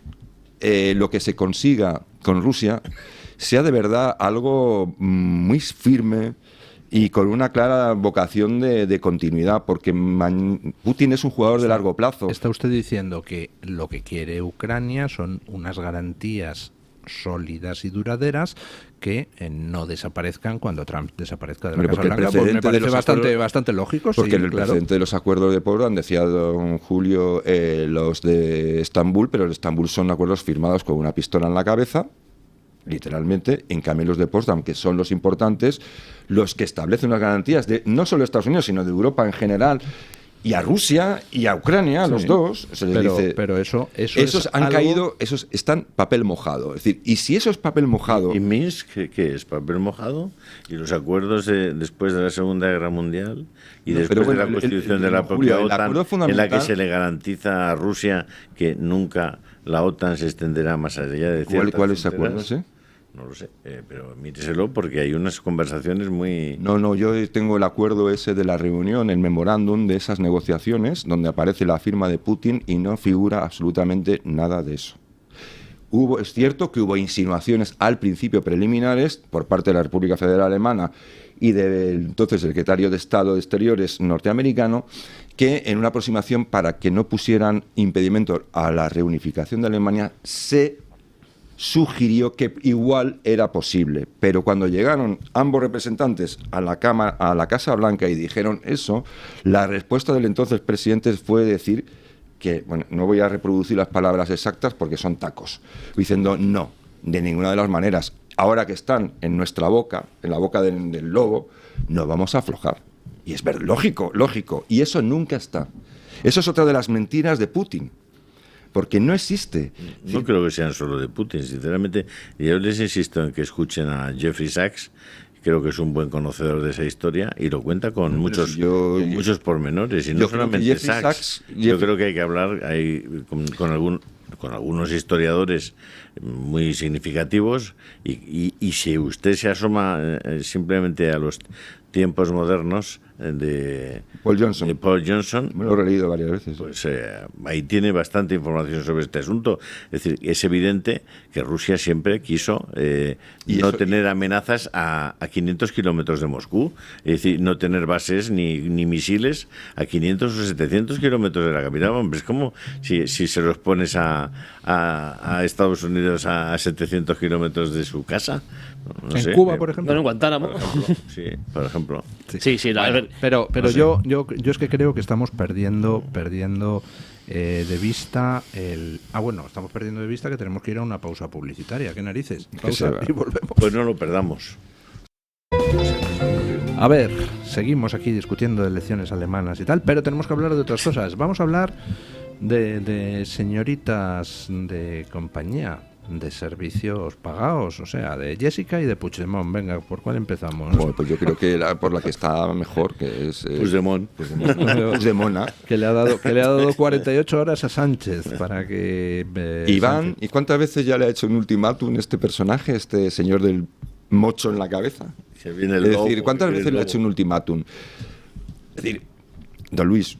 lo que se consiga con Rusia sea de verdad algo muy firme y con una clara vocación de continuidad, porque Putin es un jugador de largo plazo. ¿Está usted diciendo que lo que quiere Ucrania son unas garantías sólidas y duraderas que no desaparezcan cuando Trump desaparezca de la Casa Blanca? Pues me parece bastante lógico. Porque sí, el precedente de los acuerdos de Potsdam, decía don Julio, los de Estambul, pero los de Estambul son acuerdos firmados con una pistola en la cabeza, literalmente. En cambio, los de Potsdam, que son los importantes, los que establecen unas garantías de no solo de Estados Unidos, sino de Europa en general, y a Rusia y a Ucrania, los dos, se les dice... Pero esos han caído, esos están papel mojado. Es decir, y si eso es papel mojado... ¿Y Minsk qué es? ¿Papel mojado? ¿Y los acuerdos después de la Segunda Guerra Mundial? ¿Y después de la constitución de la propia OTAN, en la que se le garantiza a Rusia que nunca la OTAN se extenderá más allá de ciertas ¿Cuáles acuerdos, No lo sé, pero míreselo porque hay unas conversaciones muy... No, yo tengo el acuerdo ese de la reunión, el memorándum de esas negociaciones, donde aparece la firma de Putin y no figura absolutamente nada de eso. Es cierto que hubo insinuaciones al principio preliminares por parte de la República Federal Alemana y del entonces secretario de Estado de Exteriores norteamericano, que en una aproximación para que no pusieran impedimento a la reunificación de Alemania se sugirió que igual era posible, pero cuando llegaron ambos representantes a la Casa Blanca y dijeron eso, la respuesta del entonces presidente fue decir que, bueno, no voy a reproducir las palabras exactas porque son tacos, diciendo no, de ninguna de las maneras, ahora que están en nuestra boca, en la boca del lobo, no vamos a aflojar. Y es lógico, y eso nunca está. Eso es otra de las mentiras de Putin. Porque no existe. No creo que sean solo de Putin, sinceramente. Yo les insisto en que escuchen a Jeffrey Sachs, creo que es un buen conocedor de esa historia y lo cuenta con muchos pormenores. Y no solamente Sachs, yo creo que hay que hablar con algunos historiadores muy significativos y si usted se asoma simplemente a los tiempos modernos de Paul Johnson, me lo he releído varias veces. Pues ahí tiene bastante información sobre este asunto. Es decir, es evidente que Rusia siempre quiso tener amenazas a 500 kilómetros de Moscú, es decir, no tener bases ni misiles a 500 o 700 kilómetros de la capital. Hombre, es como si se los pones a Estados Unidos a 700 kilómetros de su casa. No en sé, Cuba, por ejemplo. No, en Guantánamo. Por ejemplo. Sí, a ver. Pero no sé. yo es que creo que estamos perdiendo de vista estamos perdiendo de vista que tenemos que ir a una pausa publicitaria. ¿Qué narices? Pausa y volvemos. Pues no lo perdamos. A ver, seguimos aquí discutiendo de elecciones alemanas y tal, pero tenemos que hablar de otras cosas. Vamos a hablar de señoritas de compañía, de servicios pagados, o sea, de Jessica y de Puigdemont. Venga, ¿por cuál empezamos? Bueno, pues yo creo que por la que está mejor, que es Puigdemont. Puigdemont, que le ha dado 48 horas a Sánchez para que Iván, Sánchez... ¿y cuántas veces ya le ha hecho un ultimátum este personaje, este señor del mocho en la cabeza? Es decir, ¿cuántas veces le ha hecho un ultimátum? Es decir, don Luis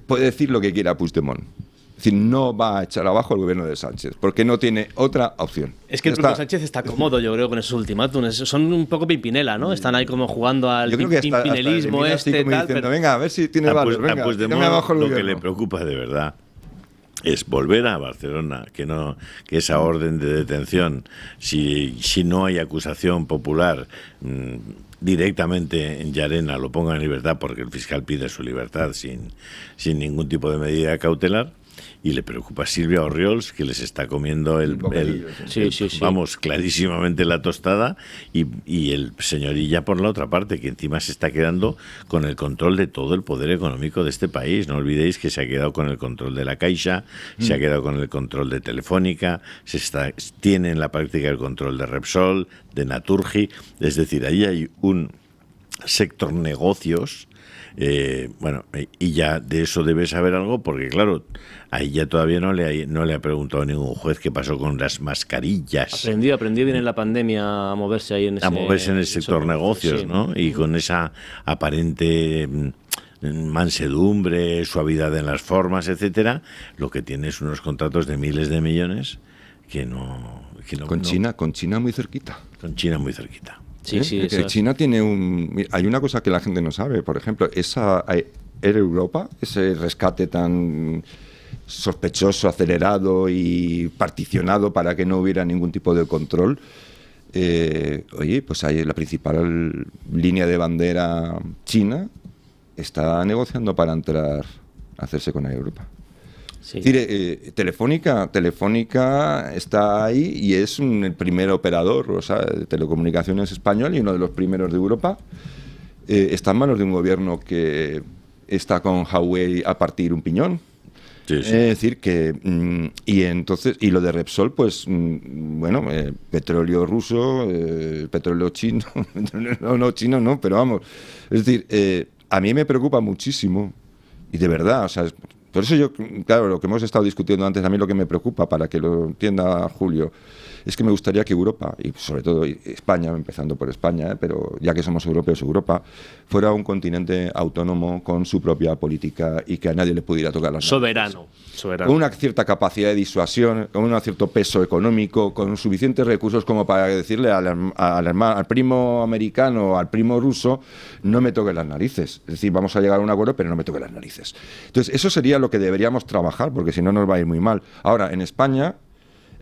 puede decir lo que quiera Puigdemont. Es decir, no va a echar abajo el gobierno de Sánchez, porque no tiene otra opción. Es que el propio Sánchez está cómodo, yo creo, con esos ultimátums. Son un poco Pimpinela, ¿no? Están ahí como jugando al pimpinelismo tal. Diciendo, pero... venga, a ver si tiene valor. Venga, Puigdemont, abajo el gobierno. Lo que le preocupa de verdad es volver a Barcelona, que esa orden de detención, si no hay acusación popular, directamente en Llarena lo ponga en libertad porque el fiscal pide su libertad sin ningún tipo de medida cautelar. Y le preocupa a Silvia Orriols, que les está comiendo vamos, clarísimamente la tostada, y el señor Illa por la otra parte, que encima se está quedando con el control de todo el poder económico de este país. No olvidéis que se ha quedado con el control de la Caixa, se ha quedado con el control de Telefónica, tiene en la práctica el control de Repsol, de Naturgy. Es decir, ahí hay un sector negocios. Bueno, y ya de eso debe saber algo, porque claro, ahí ya todavía no le ha preguntado a ningún juez qué pasó con las mascarillas. Aprendió bien en la pandemia a moverse ahí en el sector negocios, sí, ¿no? Y con esa aparente mansedumbre, suavidad en las formas, etcétera, lo que tiene es unos contratos de miles de millones que no con China muy cerquita. Con China muy cerquita. Sí, sí, China tiene hay una cosa que la gente no sabe, por ejemplo, esa Air Europa, ese rescate tan sospechoso, acelerado y particionado para que no hubiera ningún tipo de control. Oye, pues ahí la principal línea de bandera china está negociando para entrar a hacerse con Air Europa. Sí. Es decir, Telefónica está ahí y es el primer operador, o sea, de telecomunicaciones español y uno de los primeros de Europa. Está en manos de un gobierno que está con Huawei a partir un piñón. Sí, sí. Es decir, que y lo de Repsol, pues bueno, petróleo ruso, petróleo chino, no chino no, pero vamos. Es decir, a mí me preocupa muchísimo y de verdad, o sea, por eso yo, claro, lo que hemos estado discutiendo antes, a mí lo que me preocupa, para que lo entienda Julio, es que me gustaría que Europa, y sobre todo España, empezando por España, pero ya que somos europeos, Europa, fuera un continente autónomo con su propia política y que a nadie le pudiera tocar las manos. Soberano. Con una cierta capacidad de disuasión, con un cierto peso económico, con suficientes recursos como para decirle al primo americano, al primo ruso, no me toques las narices. Es decir, vamos a llegar a un acuerdo, pero no me toques las narices. Entonces, eso sería lo que deberíamos trabajar, porque si no nos va a ir muy mal. Ahora, en España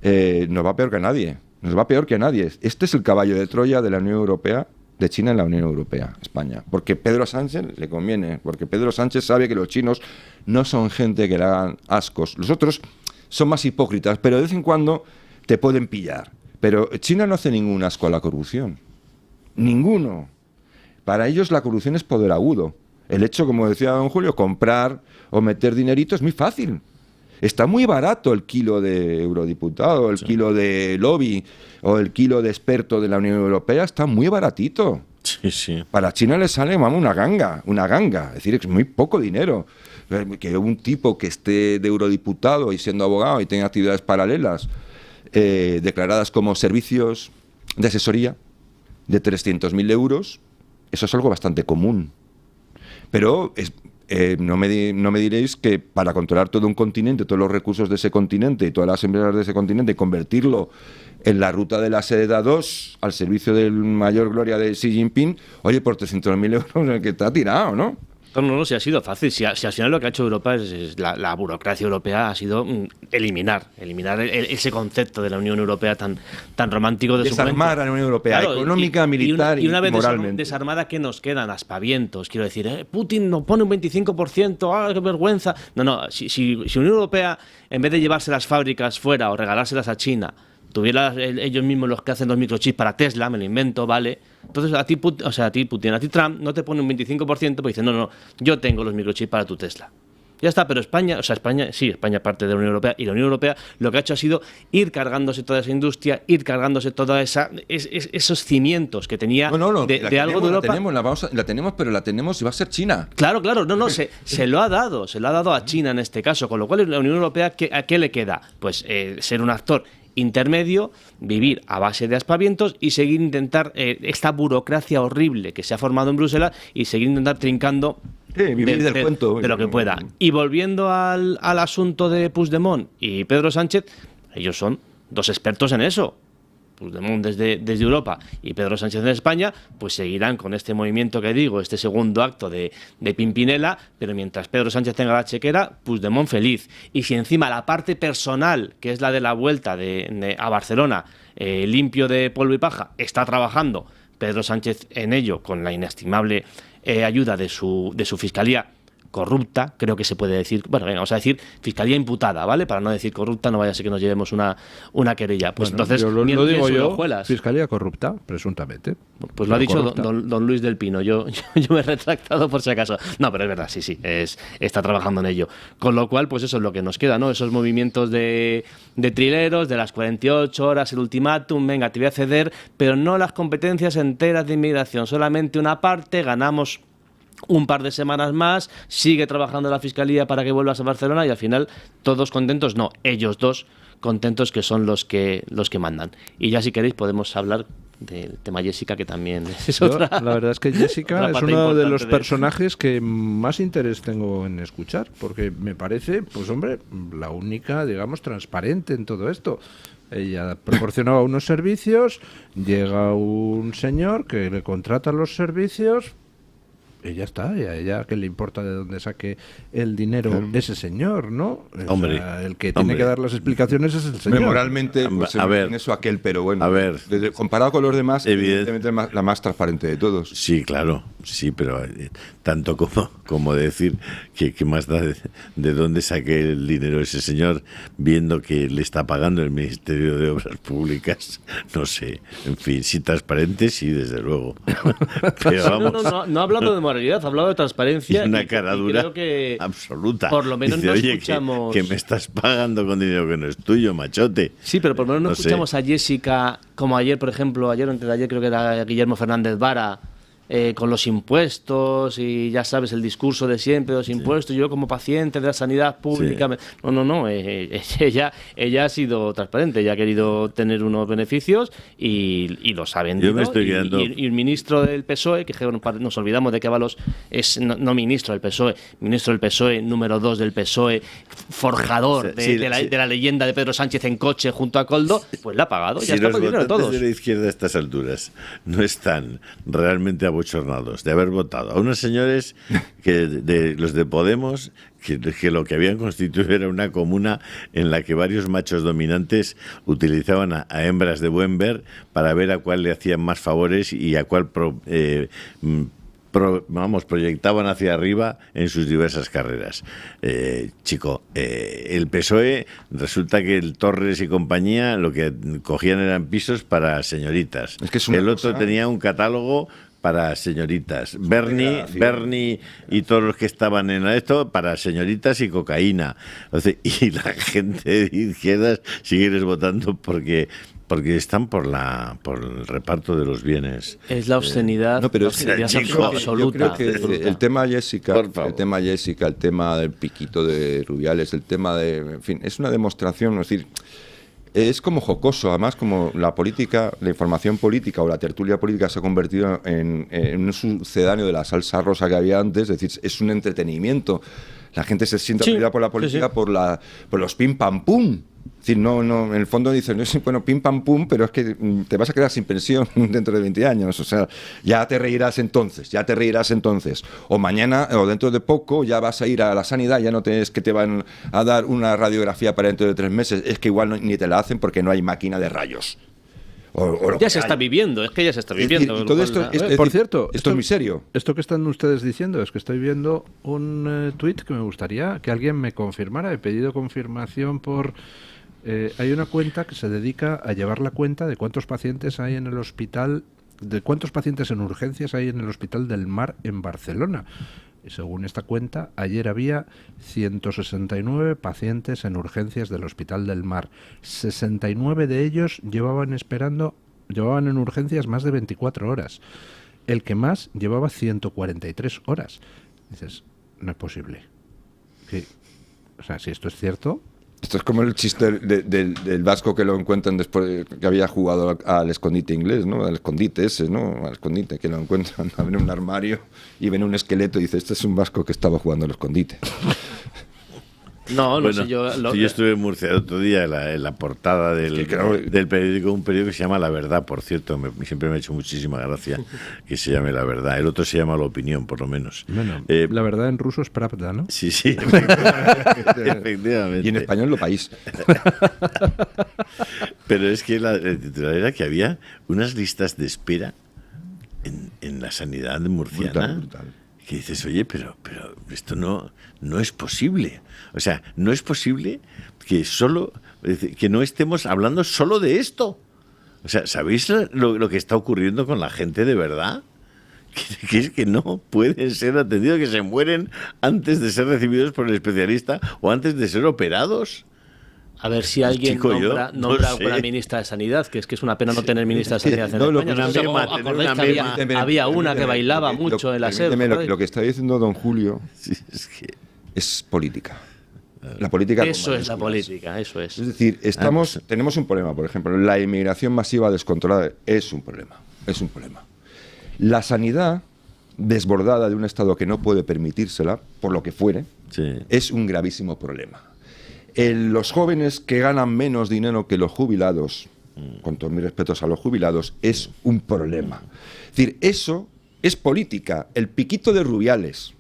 nos va peor que nadie. Nos va peor que nadie. Este es el caballo de Troya de la Unión Europea, de China en la Unión Europea, España. Porque Pedro Sánchez le conviene, porque Pedro Sánchez sabe que los chinos no son gente que le hagan ascos. Los otros son más hipócritas, pero de vez en cuando te pueden pillar. Pero China no hace ningún asco a la corrupción. Ninguno. Para ellos la corrupción es poder agudo. El hecho, como decía don Julio, comprar o meter dinerito es muy fácil. Está muy barato el kilo de eurodiputado, el kilo de lobby o el kilo de experto de la Unión Europea, está muy baratito. Sí, sí. Para China le sale, vamos, una ganga. Es decir, es muy poco dinero. Que un tipo que esté de eurodiputado y siendo abogado y tenga actividades paralelas declaradas como servicios de asesoría de 300.000 euros, eso es algo bastante común. Pero no me diréis que para controlar todo un continente, todos los recursos de ese continente y todas las empresas de ese continente y convertirlo en la ruta de la seda 2 al servicio del mayor gloria de Xi Jinping, oye, por 300.000 euros el que está tirado, ¿no? No, si ha sido fácil. Si al final lo que ha hecho Europa la burocracia europea ha sido eliminar ese concepto de la Unión Europea tan romántico de desarmar su momento. a la Unión Europea, claro, económica, militar y una vez moralmente. Desarmada, ¿qué nos quedan? Aspavientos. Quiero decir, Putin nos pone un 25%, qué vergüenza. No, si Unión Europea, en vez de llevarse las fábricas fuera o regalárselas a China, tuviera ellos mismos los que hacen los microchips para Tesla, me lo invento, ¿vale? Entonces a ti Putin, a ti Trump no te pone un 25%, pues dice, no, yo tengo los microchips para tu Tesla. Ya está, pero España parte de la Unión Europea, y la Unión Europea lo que ha hecho ha sido ir cargándose toda esa industria, ir cargándose toda esos cimientos que tenía de algo de Europa. La tenemos, pero la tenemos y va a ser China. Claro, se lo ha dado a China en este caso, con lo cual la Unión Europea, ¿a qué le queda? Pues ser un actor intermedio, vivir a base de aspavientos y seguir intentar esta burocracia horrible que se ha formado en Bruselas y seguir intentar trincando vivir del cuento de lo que pueda. Y volviendo al asunto de Puigdemont y Pedro Sánchez, ellos son dos expertos en eso. Puigdemont desde Europa y Pedro Sánchez en España, pues seguirán con este movimiento que digo, este segundo acto de Pimpinela, pero mientras Pedro Sánchez tenga la chequera, Puigdemont feliz. Y si encima la parte personal, que es la de la vuelta a Barcelona, limpio de polvo y paja, está trabajando Pedro Sánchez en ello, con la inestimable ayuda de su fiscalía, corrupta, creo que se puede decir, bueno, venga, vamos a decir fiscalía imputada, ¿vale? Para no decir corrupta, no vaya a ser que nos llevemos una querella. Pues Bueno, entonces, yo lo digo yo, Juelas. Fiscalía corrupta, presuntamente. Pues lo ha dicho corrupta. don Luis del Pino. Yo me he retractado por si acaso. No, pero es verdad, sí, está trabajando en ello. Con lo cual, pues eso es lo que nos queda, ¿no? Esos movimientos de trileros, de las 48 horas, el ultimátum, venga, te voy a ceder, pero no las competencias enteras de inmigración, solamente una parte, ganamos un par de semanas más, sigue trabajando la Fiscalía para que vuelvas a Barcelona y al final todos contentos, no, ellos dos contentos que son los que mandan. Y ya si queréis podemos hablar del tema Jessica, que también es otra. La verdad es que Jessica es uno de los importante personajes que más interés tengo en escuchar, porque me parece, pues hombre, la única, digamos, transparente en todo esto. Ella proporcionaba unos servicios, llega un señor que le contrata los servicios. Ya está, y a ella que le importa de dónde saque el dinero ese señor, ¿no? Hombre, el que tiene que dar las explicaciones es el señor. Moralmente, pues, a ver, en eso aquel, pero bueno, a ver, comparado con los demás, evidentemente la más transparente de todos. Sí, claro, sí, pero tanto como decir que más da de dónde saque el dinero ese señor, viendo que le está pagando el Ministerio de Obras Públicas, no sé, en fin, sí transparente, sí, desde luego. Pero vamos, no ha hablado de moralidad, ha hablado de transparencia. Y una cara dura creo que absoluta. Por lo menos dice, no oye, escuchamos. que me estás pagando con dinero que no es tuyo, machote. Sí, pero por lo menos no No escuchamos sé. a Jessica, como ayer, por ejemplo, ayer o antes de ayer, creo que era Guillermo Fernández Vara, con los impuestos y ya sabes, el discurso de siempre de los impuestos. Yo como paciente de la sanidad pública... Sí. No, ella ha sido transparente, ella ha querido tener unos beneficios y los ha vendido. Yo me estoy quedando... y el ministro del PSOE, que nos olvidamos de que Ábalos es no ministro del PSOE, ministro del PSOE, número 2 del PSOE, forjador de la leyenda de Pedro Sánchez en coche junto a Koldo, pues la ha pagado, ya Si está los por dinero de votantes todos. de la izquierda a estas alturas no están realmente abochornados de haber votado a unos señores que los de Podemos que lo que habían constituido era una comuna en la que varios machos dominantes utilizaban a hembras de buen ver para ver a cuál le hacían más favores y a cuál proyectaban hacia arriba en sus diversas carreras. El PSOE, resulta que el Torres y compañía lo que cogían eran pisos para señoritas. Es que es el otro tenía un catálogo para señoritas. Bernie y todos los que estaban en esto para señoritas y cocaína. Entonces, y la gente de izquierdas sigue votando porque están por el reparto de los bienes. Es la obscenidad, No, pero la obscenidad chico, absoluta. Yo creo que el tema Jessica, Por favor. el tema del piquito de Rubiales, el tema de, en fin, es una demostración, es decir, es como jocoso, además como la política, la información política o la tertulia política se ha convertido en un sucedáneo de la salsa rosa que había antes, es decir, es un entretenimiento. La gente se siente atraída por la política, por los pim pam pum. Es decir, no, en el fondo dicen, bueno, pim pam pum, pero es que te vas a quedar sin pensión dentro de 20 años. O sea, ya te reirás entonces. O mañana, o dentro de poco, ya vas a ir a la sanidad, ya no tienes que te van a dar una radiografía para dentro de 3 meses. Es que igual ni te la hacen porque no hay máquina de rayos. Ya se está viviendo, es que ya se está viviendo. Y todo esto, Por cierto, esto es muy serio. Esto que están ustedes diciendo es que estoy viendo un tuit que me gustaría que alguien me confirmara. He pedido confirmación por... hay una cuenta que se dedica a llevar la cuenta de cuántos pacientes hay en el hospital, de cuántos pacientes en urgencias hay en el Hospital del Mar en Barcelona. Y según esta cuenta, ayer había 169 pacientes en urgencias del Hospital del Mar. 69 de ellos llevaban en urgencias más de 24 horas. El que más llevaba 143 horas. Dices, no es posible. O sea, si esto es cierto... Esto es como el chiste del vasco que lo encuentran después de que había jugado al escondite inglés, ¿no? Al escondite ese, ¿no? Al escondite, que lo encuentran en un armario y ven un esqueleto y dice, este es un vasco que estaba jugando al escondite. No Bueno, sé, yo estuve en Murcia el otro día en la portada del periódico, un periódico que se llama La Verdad, por cierto, siempre me ha hecho muchísima gracia que se llame La Verdad. El otro se llama La Opinión, por lo menos. Bueno, la verdad en ruso es Pravda, ¿no? Sí, efectivamente. Y en español Lo País. Pero es que el titular era que había unas listas de espera en la sanidad murciana. Brutal. que dices, oye, pero esto no es posible. O sea, no es posible que no estemos hablando solo de esto. O sea, ¿sabéis lo que está ocurriendo con la gente de verdad? Que es que no pueden ser atendidos, que se mueren antes de ser recibidos por el especialista o antes de ser operados. A ver si alguien nombra a una ministra de Sanidad, que es una pena no tener ministra de Sanidad en España. Había una que bailaba mucho en la SER. Lo que está diciendo don Julio es política. La política eso es la política, eso es. Es decir, tenemos un problema, por ejemplo, la inmigración masiva descontrolada es un problema. La sanidad desbordada de un Estado que no puede permitírsela, por lo que fuere, es un gravísimo problema. Los jóvenes que ganan menos dinero que los jubilados, con todos mis respetos a los jubilados, es un problema. Es decir, eso es política. El piquito de Rubiales.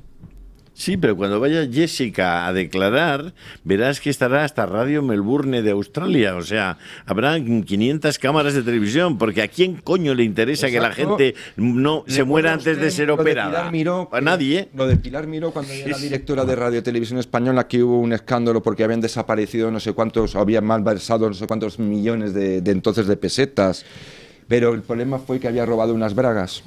Sí, pero cuando vaya Jessica a declarar, verás que estará hasta Radio Melbourne de Australia. O sea, habrá 500 cámaras de televisión, porque ¿a quién coño le interesa que la gente no se muera antes de ser operada? A nadie. Lo de Pilar Miró, cuando era directora de Radio Televisión Española, que hubo un escándalo porque habían desaparecido no sé cuántos, habían malversado no sé cuántos millones de entonces de pesetas. Pero el problema fue que había robado unas bragas.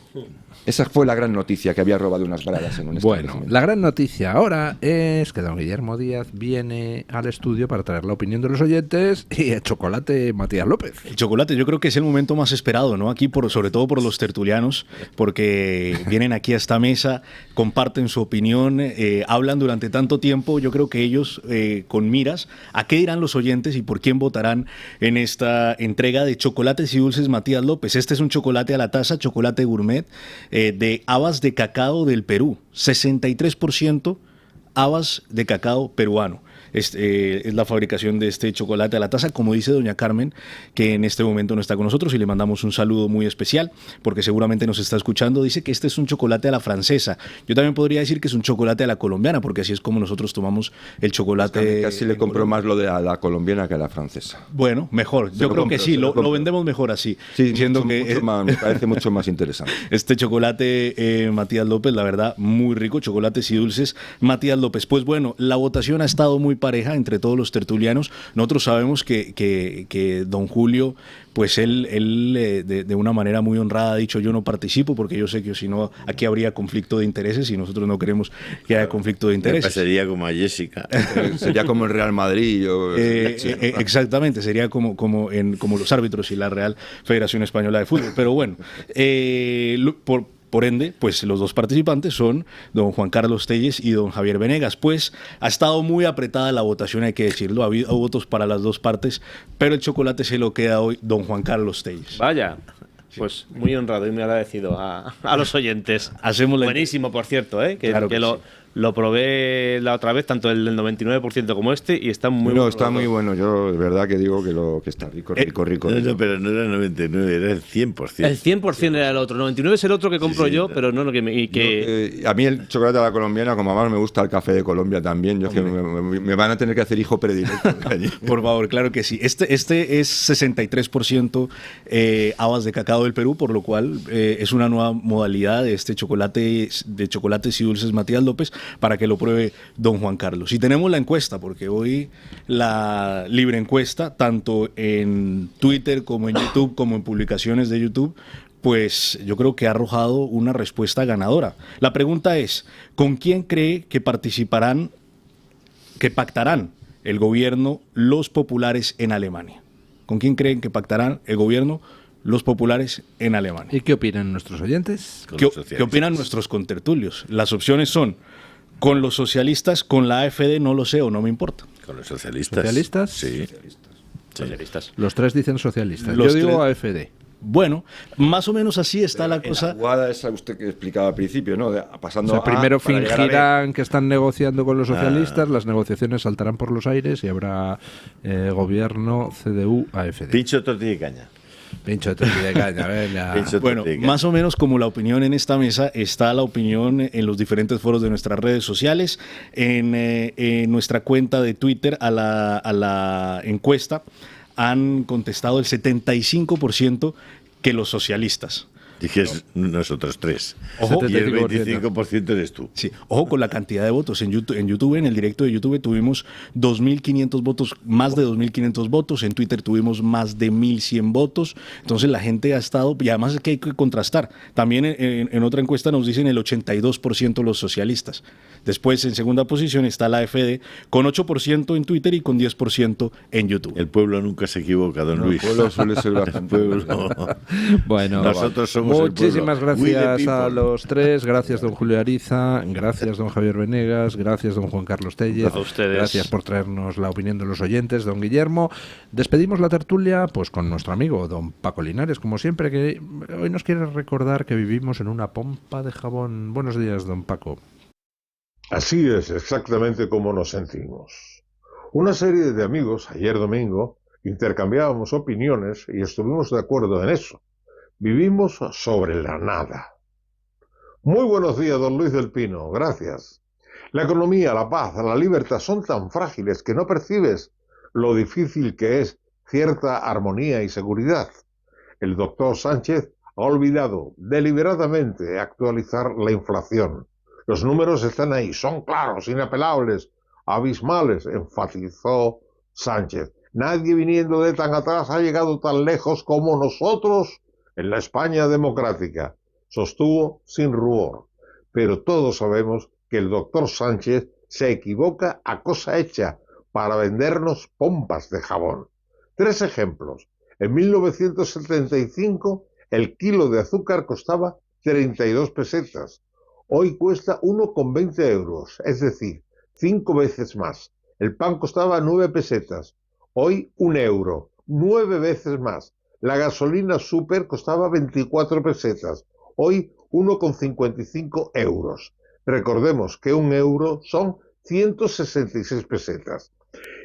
Esa fue la gran noticia, que había robado unas bragas en un establecimiento. Bueno, la gran noticia ahora es que don Guillermo Díaz viene al estudio para traer la opinión de los oyentes y el chocolate Matías López. El chocolate, yo creo que es el momento más esperado, ¿no? Aquí, sobre todo por los tertulianos, porque vienen aquí a esta mesa, comparten su opinión, hablan durante tanto tiempo. Yo creo que ellos, con miras a qué dirán los oyentes y por quién votarán en esta entrega de chocolates y dulces Matías López. Este es un chocolate a la taza, chocolate gourmet, de habas de cacao del Perú, 63% habas de cacao peruano. Es la fabricación de este chocolate a la taza, como dice doña Carmen, que en este momento no está con nosotros, y le mandamos un saludo muy especial, porque seguramente nos está escuchando. Dice que este es un chocolate a la francesa. Yo también podría decir que es un chocolate a la colombiana, porque así es como nosotros tomamos el chocolate. Casi le compro más lo de a la colombiana que a la francesa. Bueno, mejor. Yo creo que sí, lo vendemos mejor así. Sí, me parece mucho más interesante. Este chocolate, Matías López, la verdad, muy rico. Chocolates y dulces Matías López. Pues bueno, la votación ha estado muy pareja entre todos los tertulianos. Nosotros sabemos que don Julio, pues él de una manera muy honrada ha dicho: yo no participo porque yo sé que si no aquí habría conflicto de intereses y nosotros no queremos que haya conflicto de intereses. Sería como a Jessica. Sería como el Real Madrid. Exactamente, sería como los árbitros y la Real Federación Española de Fútbol. Pero bueno, por ende, pues los dos participantes son don Juan Carlos Telles y don Javier Venegas. Pues ha estado muy apretada la votación, hay que decirlo. Ha habido votos para las dos partes, pero el chocolate se lo queda hoy don Juan Carlos Telles. Vaya, pues muy honrado y muy agradecido a los oyentes. Buenísimo, por cierto, claro que lo probé la otra vez, tanto el del 99% como este, y está muy bueno. Está muy bueno. Yo de verdad que digo que está rico. No, pero no era el 99, era el 100%. El 100% era el otro. 99 es el otro que compro yo, pero no a mí el chocolate a la colombiana, como más me gusta el café de Colombia también. Yo es que me van a tener que hacer hijo predilecto. Por favor, claro que sí. Este es 63% habas de cacao del Perú, por lo cual es una nueva modalidad de este chocolate, de chocolates y dulces Matías López, para que lo pruebe don Juan Carlos. Y tenemos la encuesta, porque hoy la libre encuesta, tanto en Twitter como en YouTube, como en publicaciones de YouTube, pues yo creo que ha arrojado una respuesta ganadora. La pregunta es: ¿con quién cree que pactarán el gobierno los populares en Alemania? ¿Con quién creen que pactarán el gobierno los populares en Alemania? ¿Y qué opinan nuestros oyentes? ¿Qué opinan nuestros contertulios? Las opciones son: con los socialistas, con la AfD, no lo sé o no me importa. Con los socialistas. ¿Socialistas? Sí. Socialistas. Los tres dicen socialistas. Yo digo AfD. Bueno, más o menos así está la cosa. La jugada esa usted que explicaba al principio, ¿no? Primero fingirán que están negociando con los socialistas, las negociaciones saltarán por los aires y habrá gobierno CDU-AfD. Pincho, tortilla y caña. Pincho de tortilla de caña, venga. Bueno, más o menos como la opinión en esta mesa, está la opinión en los diferentes foros de nuestras redes sociales, en nuestra cuenta de Twitter a la encuesta han contestado el 75% que los socialistas. Dije nosotros tres. Ojo, y el 25% eres tú. Sí, ojo con la cantidad de votos. En YouTube, en el directo de YouTube, tuvimos 2.500 votos, más de 2.500 votos. En Twitter tuvimos más de 1.100 votos. Entonces la gente ha estado, y además es que hay que contrastar. También en otra encuesta nos dicen el 82% los socialistas. Después, en segunda posición, está la AfD, con 8% en Twitter y con 10% en YouTube. El pueblo nunca se equivoca, don Luis. El pueblo suele ser bastante. Bueno, nosotros somos muchísimas el pueblo. gracias a los tres. Gracias, don Julio Ariza. Gracias, don Javier Venegas. Gracias, don Juan Carlos Tellez. A ustedes. Gracias por traernos la opinión de los oyentes, don Guillermo. Despedimos la tertulia pues con nuestro amigo, don Paco Linares, como siempre, que hoy nos quiere recordar que vivimos en una pompa de jabón. Buenos días, don Paco. Así es exactamente como nos sentimos. Una serie de amigos, ayer domingo, intercambiábamos opiniones y estuvimos de acuerdo en eso. Vivimos sobre la nada. Muy buenos días, don Luis del Pino. Gracias. La economía, la paz, la libertad son tan frágiles que no percibes lo difícil que es cierta armonía y seguridad. El doctor Sánchez ha olvidado deliberadamente actualizar la inflación. Los números están ahí, son claros, inapelables, abismales, enfatizó Sánchez. Nadie viniendo de tan atrás ha llegado tan lejos como nosotros en la España democrática, sostuvo sin rubor. Pero todos sabemos que el doctor Sánchez se equivoca a cosa hecha para vendernos pompas de jabón. 3 ejemplos. En 1975 el kilo de azúcar costaba 32 pesetas. Hoy cuesta 1,20 euros, es decir, 5 veces más. El pan costaba 9 pesetas, hoy 1 euro, 9 veces más. La gasolina super costaba 24 pesetas, hoy 1,55 euros. Recordemos que 1 euro son 166 pesetas.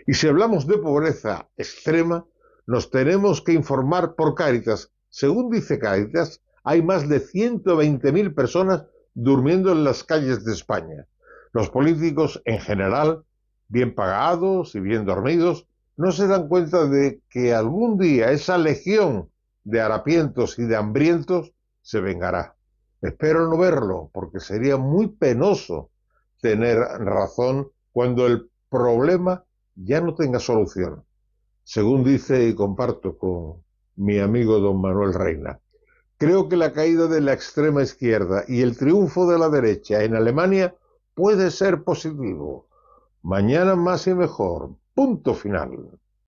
Y si hablamos de pobreza extrema, nos tenemos que informar por Cáritas. Según dice Cáritas, hay más de 120.000 personas durmiendo en las calles de España. Los políticos en general, bien pagados y bien dormidos, no se dan cuenta de que algún día esa legión de harapientos y de hambrientos se vengará. Espero no verlo, porque sería muy penoso tener razón cuando el problema ya no tenga solución. Según dice y comparto con mi amigo don Manuel Reina, creo que la caída de la extrema izquierda y el triunfo de la derecha en Alemania puede ser positivo. Mañana más y mejor. Punto final.